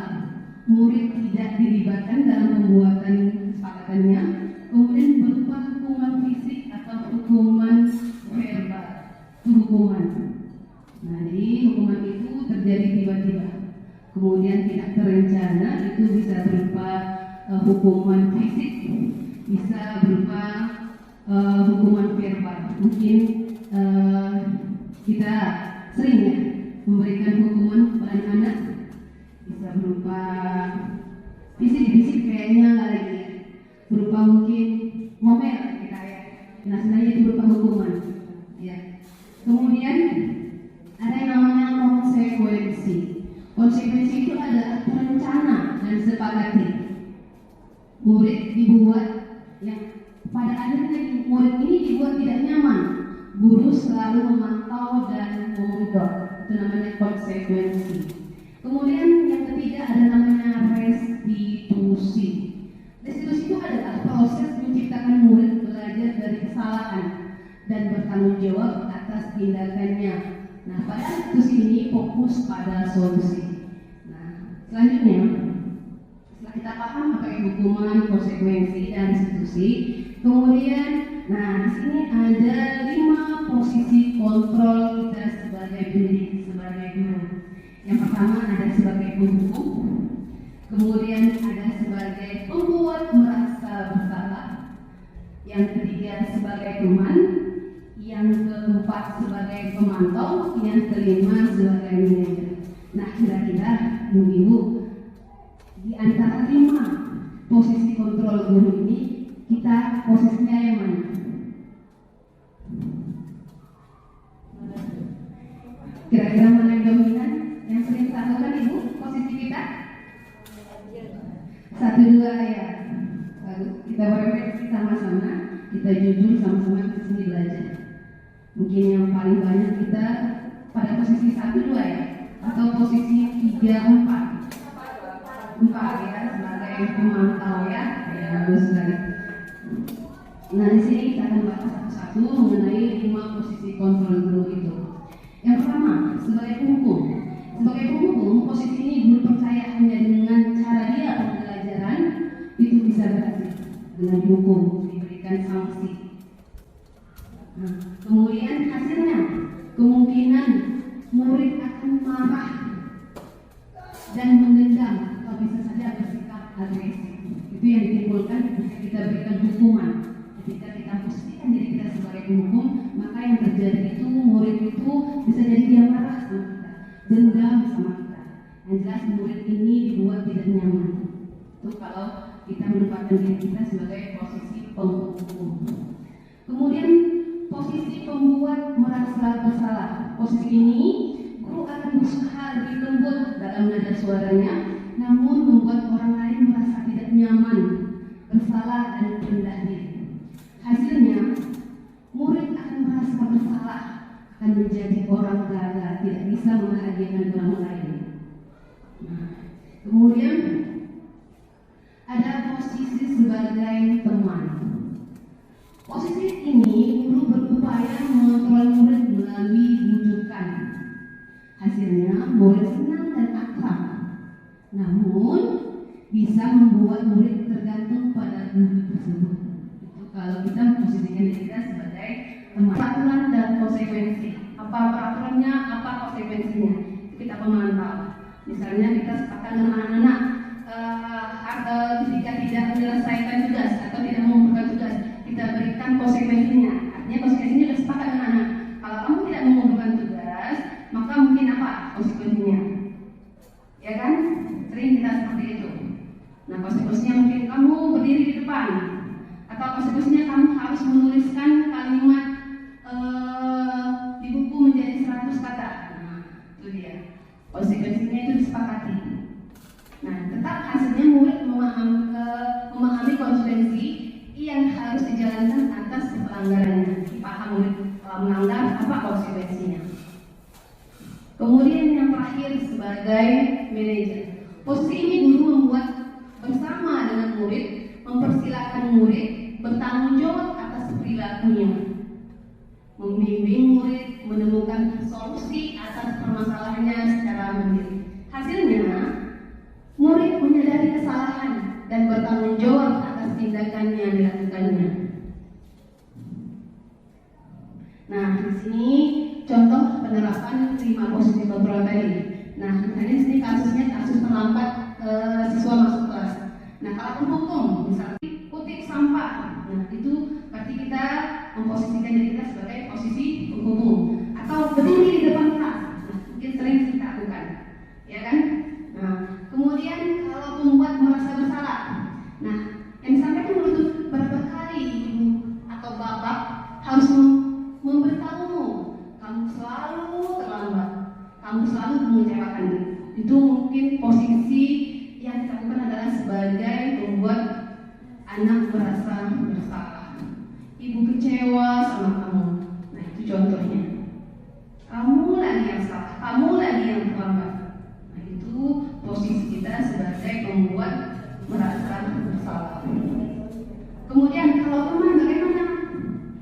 murid tidak dilibatkan dalam pembuatan kesepakatannya, kemudian berupa hukuman fisik atau hukuman verbal. Itu hukuman. Nah, jadi hukuman itu terjadi tiba-tiba, kemudian tidak terencana, itu bisa berupa hukuman fisik, bisa berupa hukuman verbal. Mungkin kita sering ya memberikan hukuman kepada anak, bisa berupa fisik kayaknya nggak lagi, berupa mungkin ngomel kita ya. Nah sebenarnya itu berupa hukuman. Ya. Kemudian ada yang namanya konsekuensi. Konsekuensi itu adalah rencana dan sepakati. Murid dibuat yang pada akhirnya murid ini dibuat tidak nyaman. Guru selalu memantau dan memonitor. Itu namanya konsekuensi. Kemudian yang ketiga ada namanya restitusi. Restitusi itu adalah proses menciptakan murid belajar dari kesalahan dan bertanggung jawab atas tindakannya. Nah, pada restitusi ini fokus pada solusi. Nah, selanjutnya setelah kita paham apa itu hukuman, konsekuensi, dan restitusi, kemudian, nah di sini ada 5 posisi kontrol kita sebagai pendidik, sebagai guru. Yang pertama ada sebagai penghukum, kemudian ada sebagai pembuat merasa bersalah, yang ketiga sebagai teman, yang keempat sebagai pemantau, yang kelima sebagai manajer. Nah kira-kira ibu-ibu di antara 5 posisi kontrol guru ini kita posisinya yang mana? Kira-kira mana yang dominan? Yang sering kita lakukan ibu posisi kita? 1, 2 ya. Lalu kita berefleksi sama-sama, kita jujur sama-sama di sini belajar. Mungkin yang paling banyak kita pada posisi 1, 2 ya, atau posisi 3, 4 ya sebagai pemantau ya. Ya bagus sekali. Nah di sini kita akan bahas satu-satu mengenai 5 posisi kontrol guru itu. Yang pertama sebagai penghukum. Sebagai penghukum, posisi ini guru percaya hanya dengan cara dia pembelajaran itu bisa berhasil dengan dihukum, diberikan sanksi. Nah, kemudian hasilnya kemungkinan murid akan marah dan mendendam atau bisa saja bersikap agresif. Itu yang ditimbulkan ketika kita berikan hukuman. Ketika kita posisikan diri kita sebagai penghukum, maka yang terjadi itu murid itu bisa jadi dia marah sama kita, dendam sama kita. Yang jelas murid ini dibuat tidak nyaman. Itu kalau kita menempatkan diri kita sebagai posisi penghukum. Kemudian posisi pembuat merasa bersalah. Posisi ini guru akan berusaha lebih lembut dalam nada suaranya, namun membuat orang lain merasa tidak nyaman, bersalah dan rendah diri. Hasilnya murid akan merasa bersalah, akan menjadi orang gagal, tidak bisa membahagiakan orang lain. Nah, kemudian ada posisi sebagai teman. Posisi ini guru berupaya mengontrol murid melalui bujukan. Hasilnya murid senang dan akrab, namun bisa membuat murid tergantung pada guru tersebut. Itu kalau kita memposisikan diri kita sebagai teman. Peraturan dan konsekuensi. Apa peraturannya, apa konsekuensinya? Kita pemantau. Misalnya kita sepakat dengan anak-anak ketika tidak menyelesaikan tugas atau tidak mengumpulkan tugas, kita berikan konsekuensinya. Artinya konsekuensinya sudah sepakat dengan anak. Kalau kamu tidak mengumpulkan tugas, maka mungkin apa konsekuensinya? Ya kan? Sering kita seperti itu. Nah konsekuensinya mungkin kamu berdiri di depan, atau konsekuensinya kamu harus menuliskan kalimat di buku menjadi 100 kata. Nah itu dia. Konsekuensinya itu disepakati. Nah tetap hasilnya murid memahami konsekuensi yang harus dijalankan atas pelanggarannya. Dipaham murid kalau melanggar apa konsekuensinya. Kemudian yang terakhir sebagai manajer. Posisi ini guru membuat bersama dengan murid, mempersilahkan murid bertanggung jawab atas perilakunya, membimbing murid menemukan solusi atas permasalahannya secara mandiri. Hasilnya, murid menyadari kesalahan dan bertanggung jawab atas tindakan yang dilakukannya. Nah, di sini contoh penerapan 5 posisi kontrol tadi. Nah, misalnya di sini kasusnya kasus terlambat siswa masuk kelas. Nah, kalau penghukum, misalnya kutip sampah, nah itu berarti kita memposisikan diri kita sebagai posisi penghukum. Atau berdiri di depan kelas, nah, mungkin sering kita lakukan, ya kan? Nah, kemudian kalau pembuat merasa bersalah, nah yang disampaikan itu berapa kali ibu posisi yang kita lakukan adalah sebagai membuat anak merasa bersalah. Ibu kecewa sama kamu. Nah, itu contohnya. Kamu lagi yang salah, kamu lagi yang terlambat. Nah, itu posisi kita sebagai membuat merasa bersalah. Kemudian kalau teman bagaimana?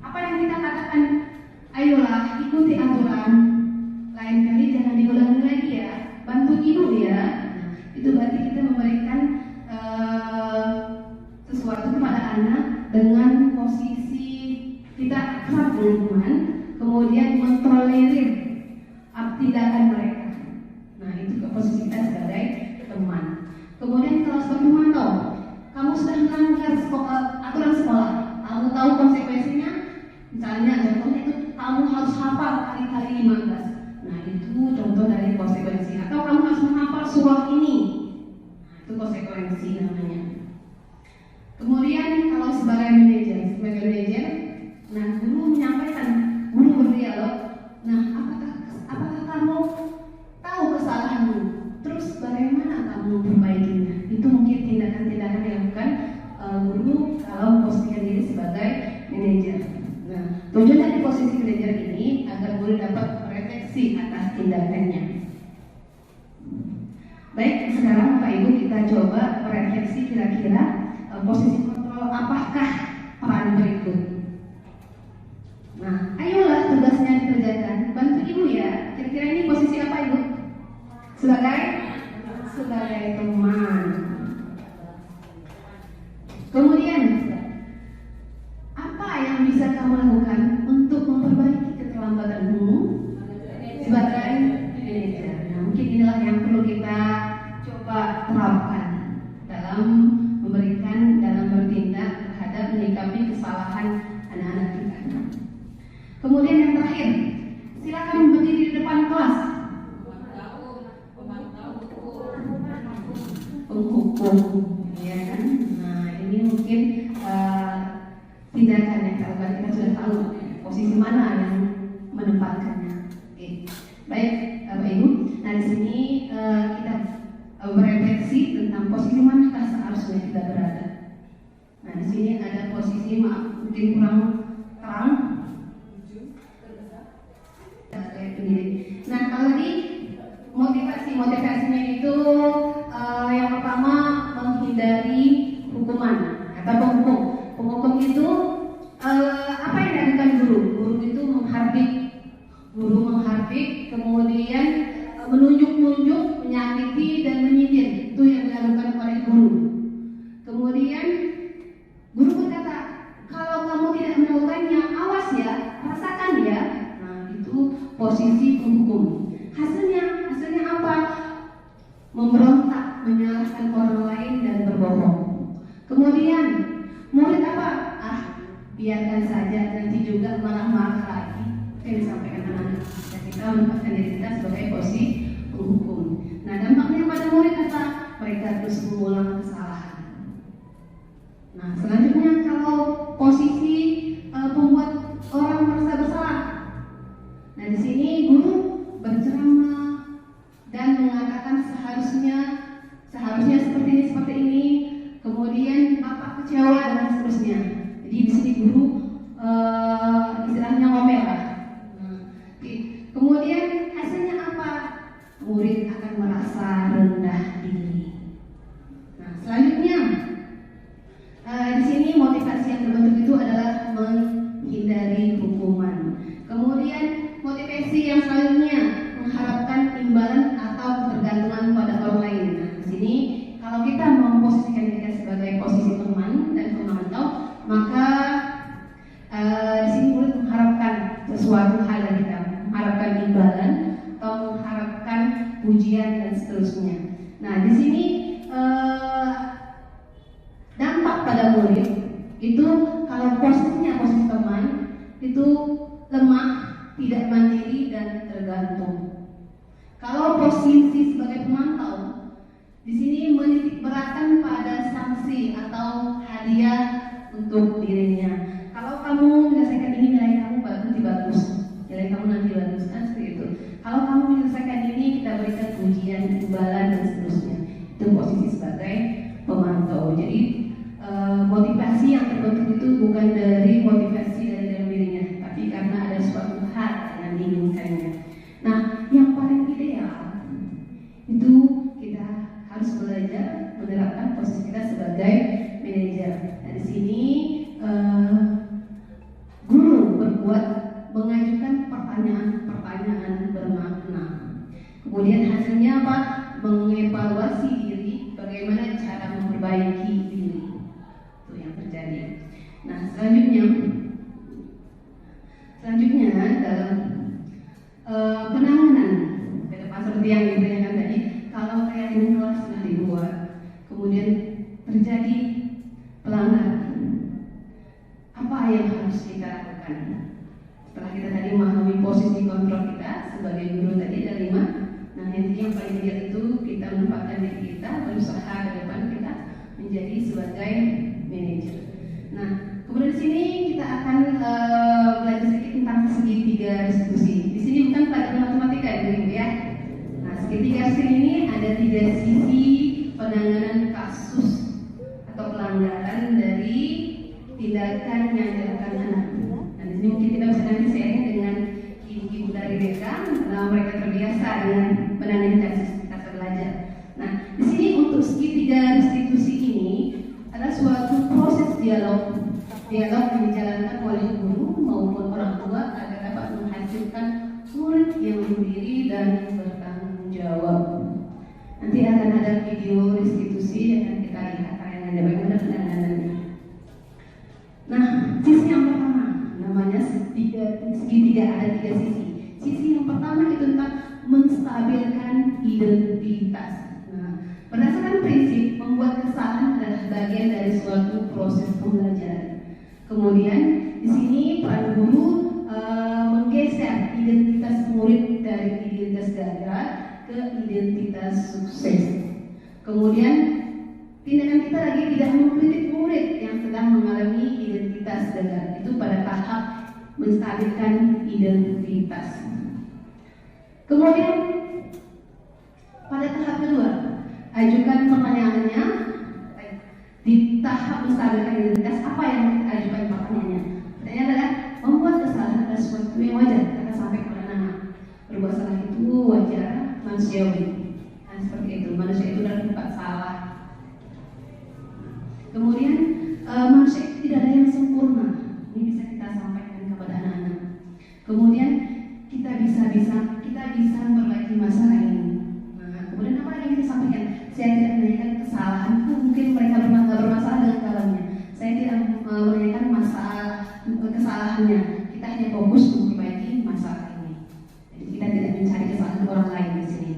Apa yang kita katakan? Ayolah ikuti aturan. Lain kali jangan diulangi lagi ya. Bantu ibu ya. Nah, itu berarti kita memberikan sesuatu kepada anak dengan posisi kita akrab dengan teman, kemudian mentolerir tindakan mereka. Nah, itu posisi kita sebagai teman. Kemudian kalau sebagai pemantau, kamu sudah melanggar aturan sekolah, kamu tahu konsekuensinya. Misalnya contohnya itu kamu harus hafal kali-kali 15. Nah, itu contoh dari konsekuensi. Atau kamu harus menghafal surah ini. Nah, itu konsekuensi namanya. Kemudian kalau sebagai manajer, nah guru menyampaikan, guru berdialog. Nah, apakah kamu tahu kesalahanmu? Terus bagaimana kamu memperbaikinya? Itu mungkin tindakan-tindakan yang dilakukan guru kalau posisikan diri sebagai manajer. Nah, tujuan dari posisi manajer ini agar guru dapat refleksi atas tindakannya. Baik, sekarang Pak Ibu kita coba refleksi kira-kira posisi kontrol apakah peran berikut. Nah, ayolah tugasnya dikerjakan. Bantu Ibu ya. Kira-kira ini posisi apa Ibu? Sebagai teman. Kemudian apa yang bisa kamu lakukan untuk memperbaiki keterlambatanmu sebagai manajer? Nah, mungkin inilah yang perlu kita coba terapkan dalam bertindak terhadap menyikapi kesalahan anak-anak kita. Kemudian yang terakhir, silakan berdiri di depan kelas. Penghukum, ya kan? Nah, ini mungkin tindakan yang kalau kita sudah tahu posisi mana yang menempatkannya. Oke, baik, Bapak Ibu. Nah, di sini kita berefleksi tentang posisi mana seharusnya kita berada. Nah, di sini ada posisi mungkin kurang terang. Nah, kalau tadi motivasinya itu yang pertama menghindari hukuman atau penghukum. Penghukum itu apa yang dilakukan guru? Guru itu menghardik, kemudian menunjuk-nunjuk, menyakiti dan menyindir. Itu yang dilakukan oleh guru. Kemudian guru berkata, kalau kamu tidak melakukannya, awas ya, rasakan ya. Nah, itu posisi penghukum. Hasilnya apa? Memberontak, menyalahkan orang lain dan berbohong. Kemudian murid apa? Biarkan saja, nanti juga malah marah lagi. Yang disampaikan anak-anak. Dan kita menempatkan diri kita sebagai posisi penghukum. Nah, dampaknya pada murid apa? Mereka terus mengulang kesalahan. Nah, selanjutnya kalau posisi pembuat orang merasa bersalah. Nah, di sini guru berceramah dan mengatakan seharusnya seperti ini, kemudian Bapak kecewa dan seterusnya. Jadi di sini guru istilahnya ngomel lah. Kemudian hasilnya apa? Murid akan merasa rendah diri. Nah, selanjutnya di sini motivasi yang terbentuk itu adalah menghindari hukuman. Kemudian motivasi yang selanjutnya mengharapkan imbalan atau ketergantungan pada orang lain. Nah, di sini kalau kita memposisikan diri sebagai posisi teman dan pemantau, maka di sini murid mengharapkan sesuatu hal dari kita, mengharapkan imbalan atau mengharapkan pujian dan seterusnya. Nah, di sini dampak pada murid itu kalau posisinya posisi teman itu lemah, tidak mandiri dan tergantung. Kalau posisi sebagai pemantau di sini menitik beratkan pada sanksi atau hadiah untuk dirinya. Kalau kamu menyelesaikan ini nilai kamu nanti bagus, nilai kamu nanti bagus kan seperti itu. Kalau kamu menyelesaikan ini kita berikan pujian, imbalan dan seterusnya. pertanyaan-pertanyaan bermakna. Kemudian hasilnya apa? Mengevaluasi diri, bagaimana cara memperbaiki diri. Itu yang terjadi. Nah, selanjutnya dalam penanganan ke depan seperti yang ditanyakan tadi, kalau keyakinan kelas sudah dibuat, kemudian terjadi pelanggaran, apa yang harus kita lakukan? Setelah kita tadi memahami posisi kontrol kita sebagai guru tadi ada 5. Nah, yang paling ideal itu kita menempatkan diri kita berusaha ke depan kita menjadi sebagai manajer. Nah, kemudian di sini kita akan belajar sedikit tentang segitiga restitusi. Di sini bukan pelajaran matematika ya. Nah, segitiga restitusi ini ada 3 sisi penanganan kasus atau pelanggaran dari tindakan yang dilakukan anak. Nah, di sini mungkin kita bisa nanti sharing dengan ibu-ibu dari BK karena mereka terbiasa dengan menangani kasus belajar. Nah, di sini untuk segitiga restitusi ini ada suatu proses dialog yang dijalankan oleh guru maupun orang tua agar dapat menghasilkan murid yang mandiri dan bertanggung jawab. Nanti akan ada video restitusi yang akan kita lihat tayangannya bagaimana penanganannya. Nah, sisi yang pertama namanya segitiga ada 3 sisi. Sisi yang pertama itu tentang menstabilkan identitas. Nah, berdasarkan prinsip membuat kesalahan adalah bagian dari suatu proses pembelajaran. Kemudian di sini peran guru menggeser identitas murid dari identitas gagal ke identitas sukses. Kemudian tindakan kita lagi tidak mengkritik murid yang sedang mengalami identitas gagal. Itu pada tahap menstabilkan identitas. Kemudian pada tahap kedua, ajukan pertanyaannya. Di tahap menstabilkan identitas, apa yang kita ajukan pertanyaannya? Pertanyaannya adalah membuat kesalahan adalah sesuatu yang wajar. Kita sampai kepada anak berbuat salah itu wajar, manusiawi. Nah, seperti itu, manusia itu adalah tempat salah. Kemudian manusia itu tidak ada yang sempurna. Ini bisa kita sampaikan kepada anak-anak. Kemudian kita bisa memperbaiki masalah ini. Nah, kemudian apa lagi kita sampaikan? Saya tidak menanyakan kesalahan, mungkin mereka bermasalah dengan kalamnya. Saya tidak menanyakan masalah kesalahannya. Kita hanya fokus memperbaiki masalah ini. Jadi kita tidak mencari kesalahan orang lain di sini.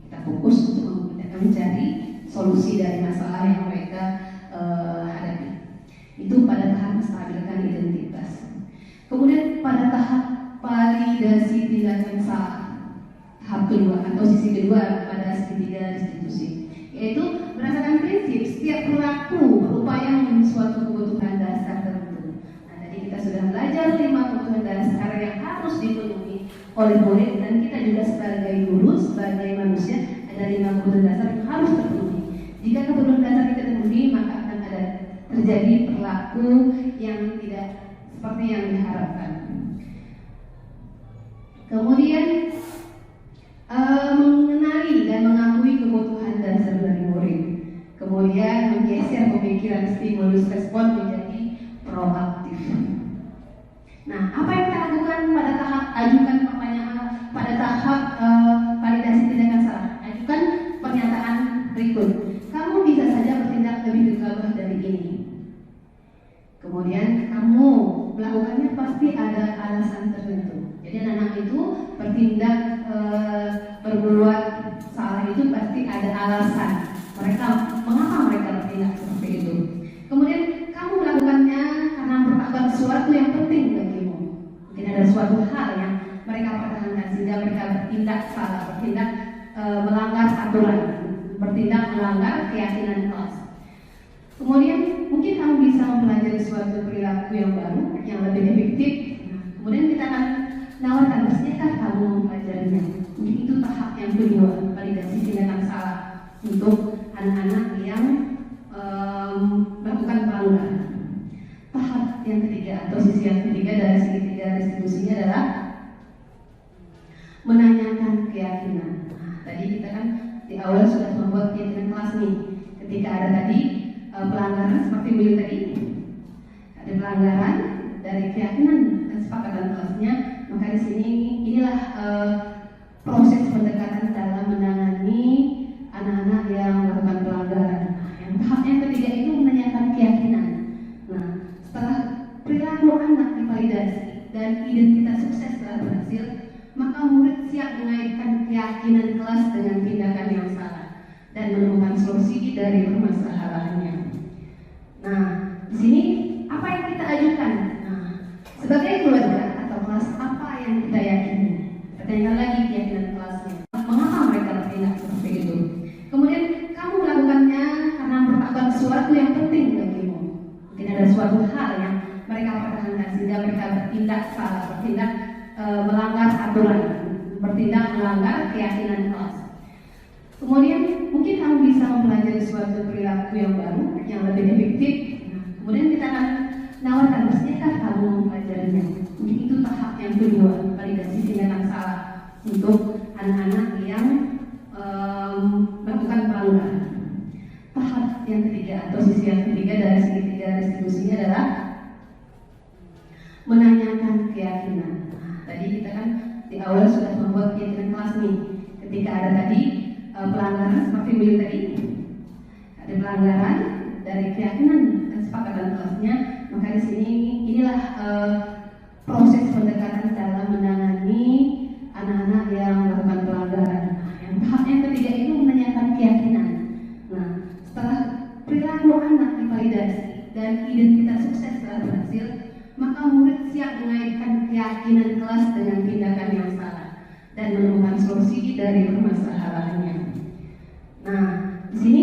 Kita fokus untuk mencari solusi dari masalah yang mereka hadapi. Itu pada tahap menstabilkan identitas. Kemudian pada tahap validasi tindakan salah, tahap kedua atau sisi kedua pada segitiga restitusi, yaitu berdasarkan prinsip setiap perilaku berupaya memenuhi suatu kebutuhan dasar tertentu. Nah, tadi kita sudah belajar 5 kebutuhan dasar yang harus dipenuhi oleh murid, dan kita juga sebagai guru, sebagai manusia ada 5 kebutuhan dasar yang harus terpenuhi. Jika kebutuhan dasar tidak terpenuhi, maka akan ada terjadi perilaku yang tidak seperti yang diharapkan. Kemudian mengenali dan mengakui kebutuhan dasar dari murid. Kemudian menggeser pemikiran stimulus respon menjadi proaktif. Nah, apa yang kita lakukan pada tahap ajukan pertanyaan, pada tahap validasi tindakan salah? Ajukan pernyataan berikut. Kamu bisa saja bertindak lebih gegabah dari ini. Kemudian kamu melakukannya pasti ada alasan tertentu. Jadi anak-anak itu bertindak berbuat salah itu pasti ada alasan. Mengapa mereka bertindak seperti itu. Kemudian kamu melakukannya karena merupakan sesuatu yang penting bagimu. Mungkin ada suatu hal yang mereka pertahankan sehingga mereka bertindak salah, bertindak melanggar aturan, bertindak melanggar keyakinan kelas. Kemudian mungkin kamu bisa mempelajari suatu perilaku yang baru, yang lebih efektif. Kemudian kita akan nawarkan, bersedia kamu mempelajarinya. Mungkin itu tahap yang kedua, validasi tindakan salah untuk anak-anak yang melakukan pelanggaran. Tahap yang ketiga atau sisi yang ketiga dari segitiga restitusinya adalah menanyakan keyakinan. Nah, tadi kita kan di awal sudah membuat keyakinan kelas nih. Ketika ada tadi pelanggaran seperti beliau tadi, ada pelanggaran dari keyakinan kesepakatan kelasnya, maka di sini inilah proses pendekatan dalam menangani anak-anak yang melakukan pelanggaran. Nah, yang tahap yang ketiga itu menanyakan keyakinan. Nah, setelah perilaku anak divalidasi dan identitas sukses telah berhasil, maka murid siap mengaitkan keyakinan kelas dengan tindakan yang salah dan menemukan solusi dari permasalahannya. Nah, di sini apa yang kita ajukan? Nah, sebagai keluarga atau kelas apa yang kita yakini? Pertanyakan lagi keyakinan kelasnya. Mengapa mereka bertindak seperti itu? Kemudian kamu melakukannya karena merupakan sesuatu yang penting bagimu. Mungkin ada suatu hal yang mereka pertahankan sehingga mereka bertindak salah, bertindak melanggar aturan, bertindak melanggar keyakinan kelas. Kemudian mungkin kamu bisa mempelajari suatu perilaku yang baru, yang lebih efektif. Nah, kemudian kita akan nawarkan, bersiapkah kamu mempelajarinya? Mungkin itu tahap yang kedua, validasi tindakan salah untuk anak-anak yang melakukan pelanggaran. Tahap yang ketiga atau sisi yang ketiga dari segitiga restitusinya adalah menanyakan keyakinan. Nah, tadi kita kan di awal sudah membuat keyakinan kelas nih. Ketika ada tadi pelanggaran seperti bilang tadi, ada pelanggaran dari keyakinan dan kesepakatan kelasnya, maka di sini inilah proses pendekatan dalam menangani anak-anak yang melakukan pelanggaran. Nah, yang tahap yang ketiga itu menanyakan keyakinan. Nah, setelah perilaku anak divalidasi dan identitas sukses telah berhasil, maka murid siap mengaitkan keyakinan kelas dengan tindakan yang salah dan menemukan solusi dari permasalahannya. Nah, di sini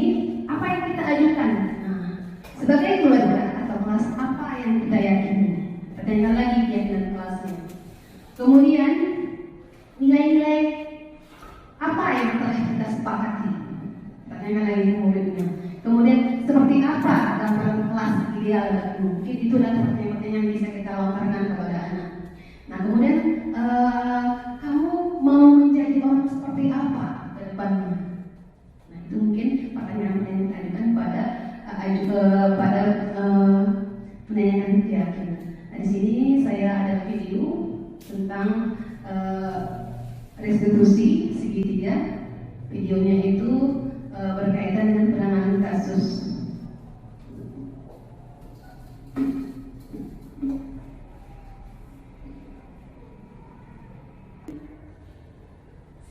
apa yang kita ajukan? Nah, sebagai keluarga atau kelas apa yang kita yakini? Pertanyakan lagi keyakinan kelasnya. Kemudian nilai-nilai apa yang telah kita sepakati? Pertanyakan lagi muridnya. Kemudian seperti apa gambaran kelas ideal bagimu? Mungkin itu adalah pertanyaan-pertanyaan yang bisa kita lontarkan kepada anak. Nah, kemudian kamu mau menjadi orang seperti apa ke depannya? Nah, itu mungkin pertanyaan-pertanyaan yang ditanyakan pada penanyakan keyakinan. Nah, di sini saya ada video tentang restitusi segitiga. Videonya itu berkaitan dengan penanganan kasus.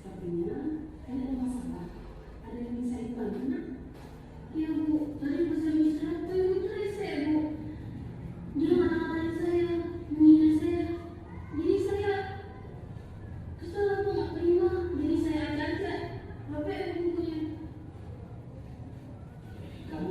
Sepertinya ada masalah, ada yang bisa dibantu. Ya Bu, tadi pas saya istirahat, Ibu cerai saya Bu. Dia ngata-ngatain saya, menghina saya. Jadi saya kesel, aku nggak terima. Jadi saya acak-acak HP bukunya. Kamu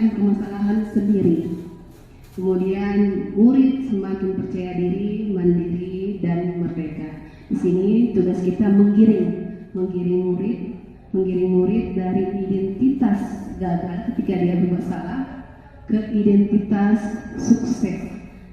menyelesaikan permasalahan sendiri. Kemudian murid semakin percaya diri, mandiri, dan merdeka. Di sini tugas kita menggiring murid dari identitas gagal ketika dia berbuat salah ke identitas sukses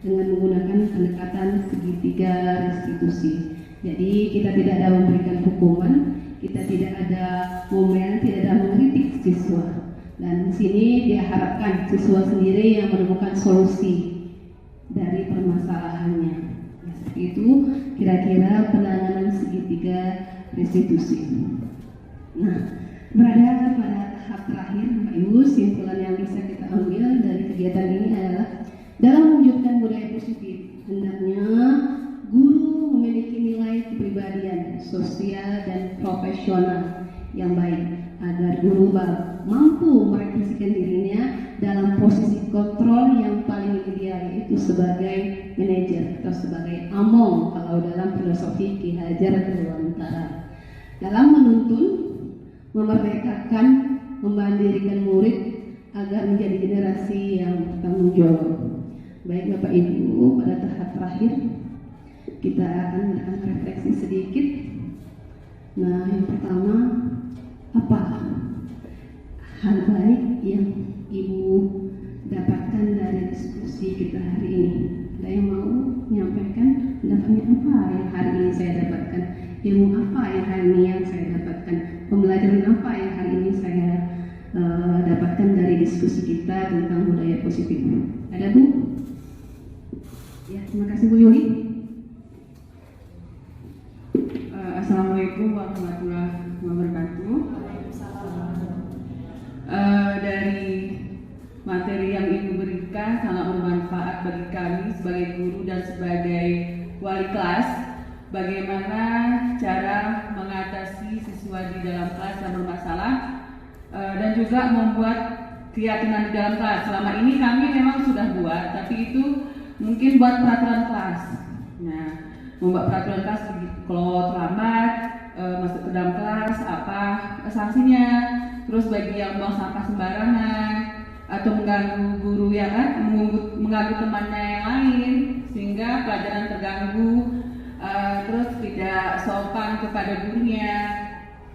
dengan menggunakan pendekatan segitiga restitusi. Jadi kita tidak ada memberikan hukuman, kita tidak ada momen, tidak ada mengkritik siswa. Dan di sini diharapkan siswa sendiri yang menemukan solusi dari permasalahannya. Ya, seperti itu kira-kira penanganan segitiga restitusi. Nah, berada pada tahap terakhir, Bapak Ibu, simpulan yang bisa kita ambil dari kegiatan ini adalah dalam mewujudkan budaya positif, hendaknya guru memiliki nilai kepribadian, sosial, dan profesional yang baik agar guru mampu merefleksikan dirinya dalam posisi kontrol yang paling ideal, yaitu sebagai manajer atau sebagai among kalau dalam filosofi Ki Hajar Dewantara. Dalam menuntun, memerdekakan, memandirikan murid agar menjadi generasi yang bertanggung jawab. Baik Bapak Ibu, pada tahap terakhir kita akan refleksi sedikit. Nah, yang pertama, apa hal baik yang Ibu dapatkan dari diskusi kita hari ini? Ada yang mau menyampaikan pendapatnya, apa yang hari ini saya dapatkan? Ilmu apa yang hari ini yang saya dapatkan? Pembelajaran apa yang hari ini saya dapatkan dari diskusi kita tentang budaya positif? Ada Bu? Ya, terima kasih Bu Yuli. Assalamualaikum warahmatullahi wabarakatuh. Dari materi yang Ibu berikan sangat bermanfaat bagi kami sebagai guru dan sebagai wali kelas. Bagaimana cara mengatasi siswa di dalam kelas yang bermasalah dan juga membuat keyakinan di dalam kelas. Selama ini kami memang sudah buat, tapi itu mungkin buat peraturan kelas. Nah, membuat peraturan kelas kalau terlambat masuk ke dalam kelas apa sanksinya, terus bagi yang buang sampah sembarangan atau mengganggu guru ya kan, mengganggu temannya yang lain sehingga pelajaran terganggu, terus tidak sopan kepada gurunya.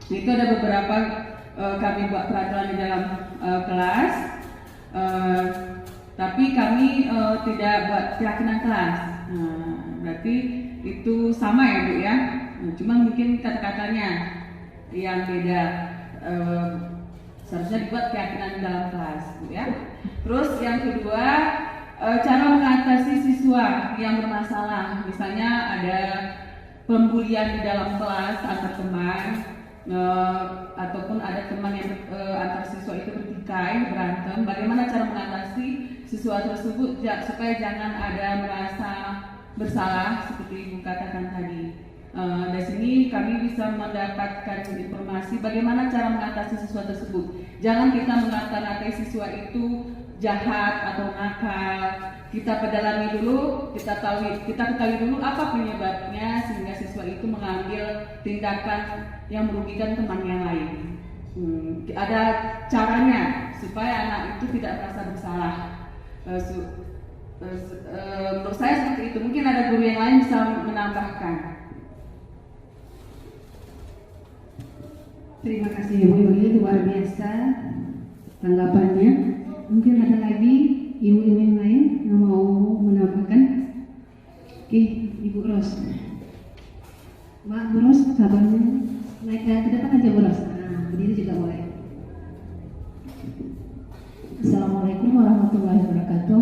Itu ada beberapa kami buat peraturan di dalam kelas, tapi kami tidak buat keyakinan kelas. Berarti itu sama ya Bu ya, cuma mungkin kata-katanya yang beda. Seharusnya dibuat keyakinan dalam kelas Bu ya. Terus yang kedua, cara mengatasi siswa yang bermasalah. Misalnya ada pembulian di dalam kelas antar teman, ataupun ada teman yang antar siswa itu bertikai, berantem. Bagaimana cara mengatasi siswa tersebut supaya jangan ada merasa bersalah seperti Ibu katakan tadi. Dari sini kami bisa mendapatkan informasi bagaimana cara mengatasi siswa tersebut. Jangan kita mengata-ngatai siswa itu jahat atau nakal. Kita pedalami dulu, kita ketahui dulu apa penyebabnya sehingga siswa itu mengambil tindakan yang merugikan teman yang lain. Ada caranya supaya anak itu tidak merasa bersalah. Menurut saya seperti itu. Mungkin ada guru yang lain bisa menambahkan. Terima kasih Ibu Yuli, luar biasa tanggapannya. Mungkin ada lagi ibu-ibu yang lain yang mau menambahkan. Oke, Ibu Ros. Mbak Bu Ros, kabarnya naik ke depan aja Bu Ros. Nah, berdiri juga boleh. Assalamualaikum warahmatullahi wabarakatuh.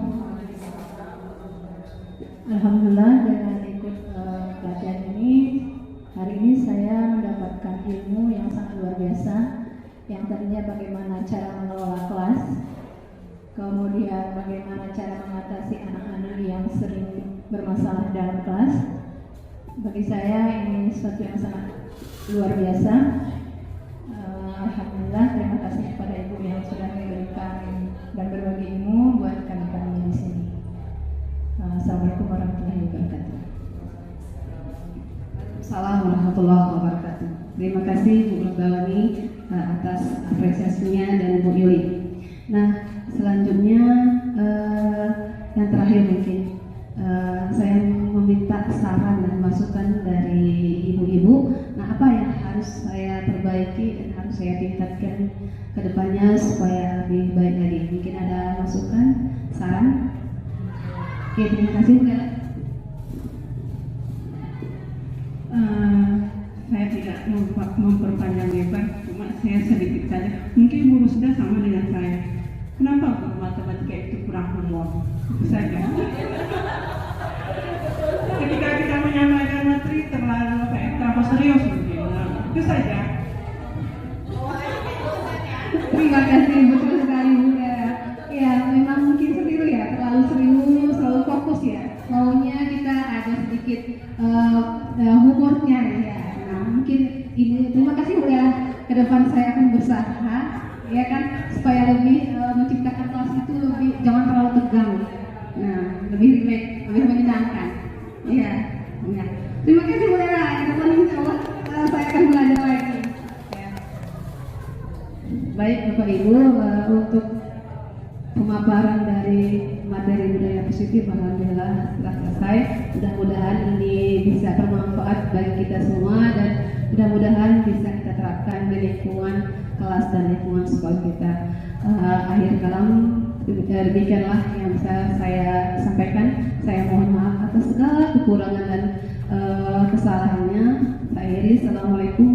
Alhamdulillah dengan ikut pelatihan ini, hari ini saya mendapatkan ilmu yang sangat luar biasa. Yang tadinya bagaimana cara mengelola kelas, kemudian bagaimana cara mengatasi anak-anak yang sering bermasalah dalam kelas. Bagi saya ini sesuatu yang sangat luar biasa. Alhamdulillah, terima kasih kepada Ibu yang sudah memberikan dan berbagi ilmu buat kami di sini. Assalamualaikum warahmatullahi wabarakatuh. Assalamualaikum warahmatullahi wabarakatuh. Terima kasih Bu Robalani atas apresiasinya dan Bu Yuli. Nah, selanjutnya yang terakhir mungkin saya meminta saran dan masukan dari ibu-ibu. Nah, apa yang harus saya perbaiki dan harus saya tingkatkan ke depannya supaya lebih baik lagi? Mungkin ada masukan, saran? Oke, terima kasih. Saya tidak memperpanjang lebar, cuma saya sedikit saja. Mungkin Bu Rusda sama dengan saya. Kenapa guru matematika itu kurang humor? Itu saja. Ketika kita menyampaikan materi terlalu serius mungkin. Itu saja. Terima kasih, betul sekali Bu. Ya, memang mungkin seperti itu ya, terlalu serius, terlalu fokus ya. Maunya kita ada sedikit humornya ya. Nah, mungkin ini terima kasih Bu ya. Ke depan saya akan berusaha ya kan supaya lebih menciptakan kelas itu lebih jangan terlalu tegang. Nah, lebih relax, lebih menyenangkan. Iya. Ya. Terima kasih Bu ya. Ke depan insyaallah saya akan belajar lagi. Ya. Baik Bapak Ibu, untuk pemaparan dari materi budaya positif alhamdulillah telah selesai. Mudah-mudahan ini bisa bermanfaat bagi kita semua dan mudah-mudahan bisa kita terapkan di lingkungan kelas dan lingkungan sekolah kita. Akhir kalam demikianlah yang bisa saya sampaikan. Saya mohon maaf atas segala kekurangan dan kesalahannya. Saya akhiri. Assalamualaikum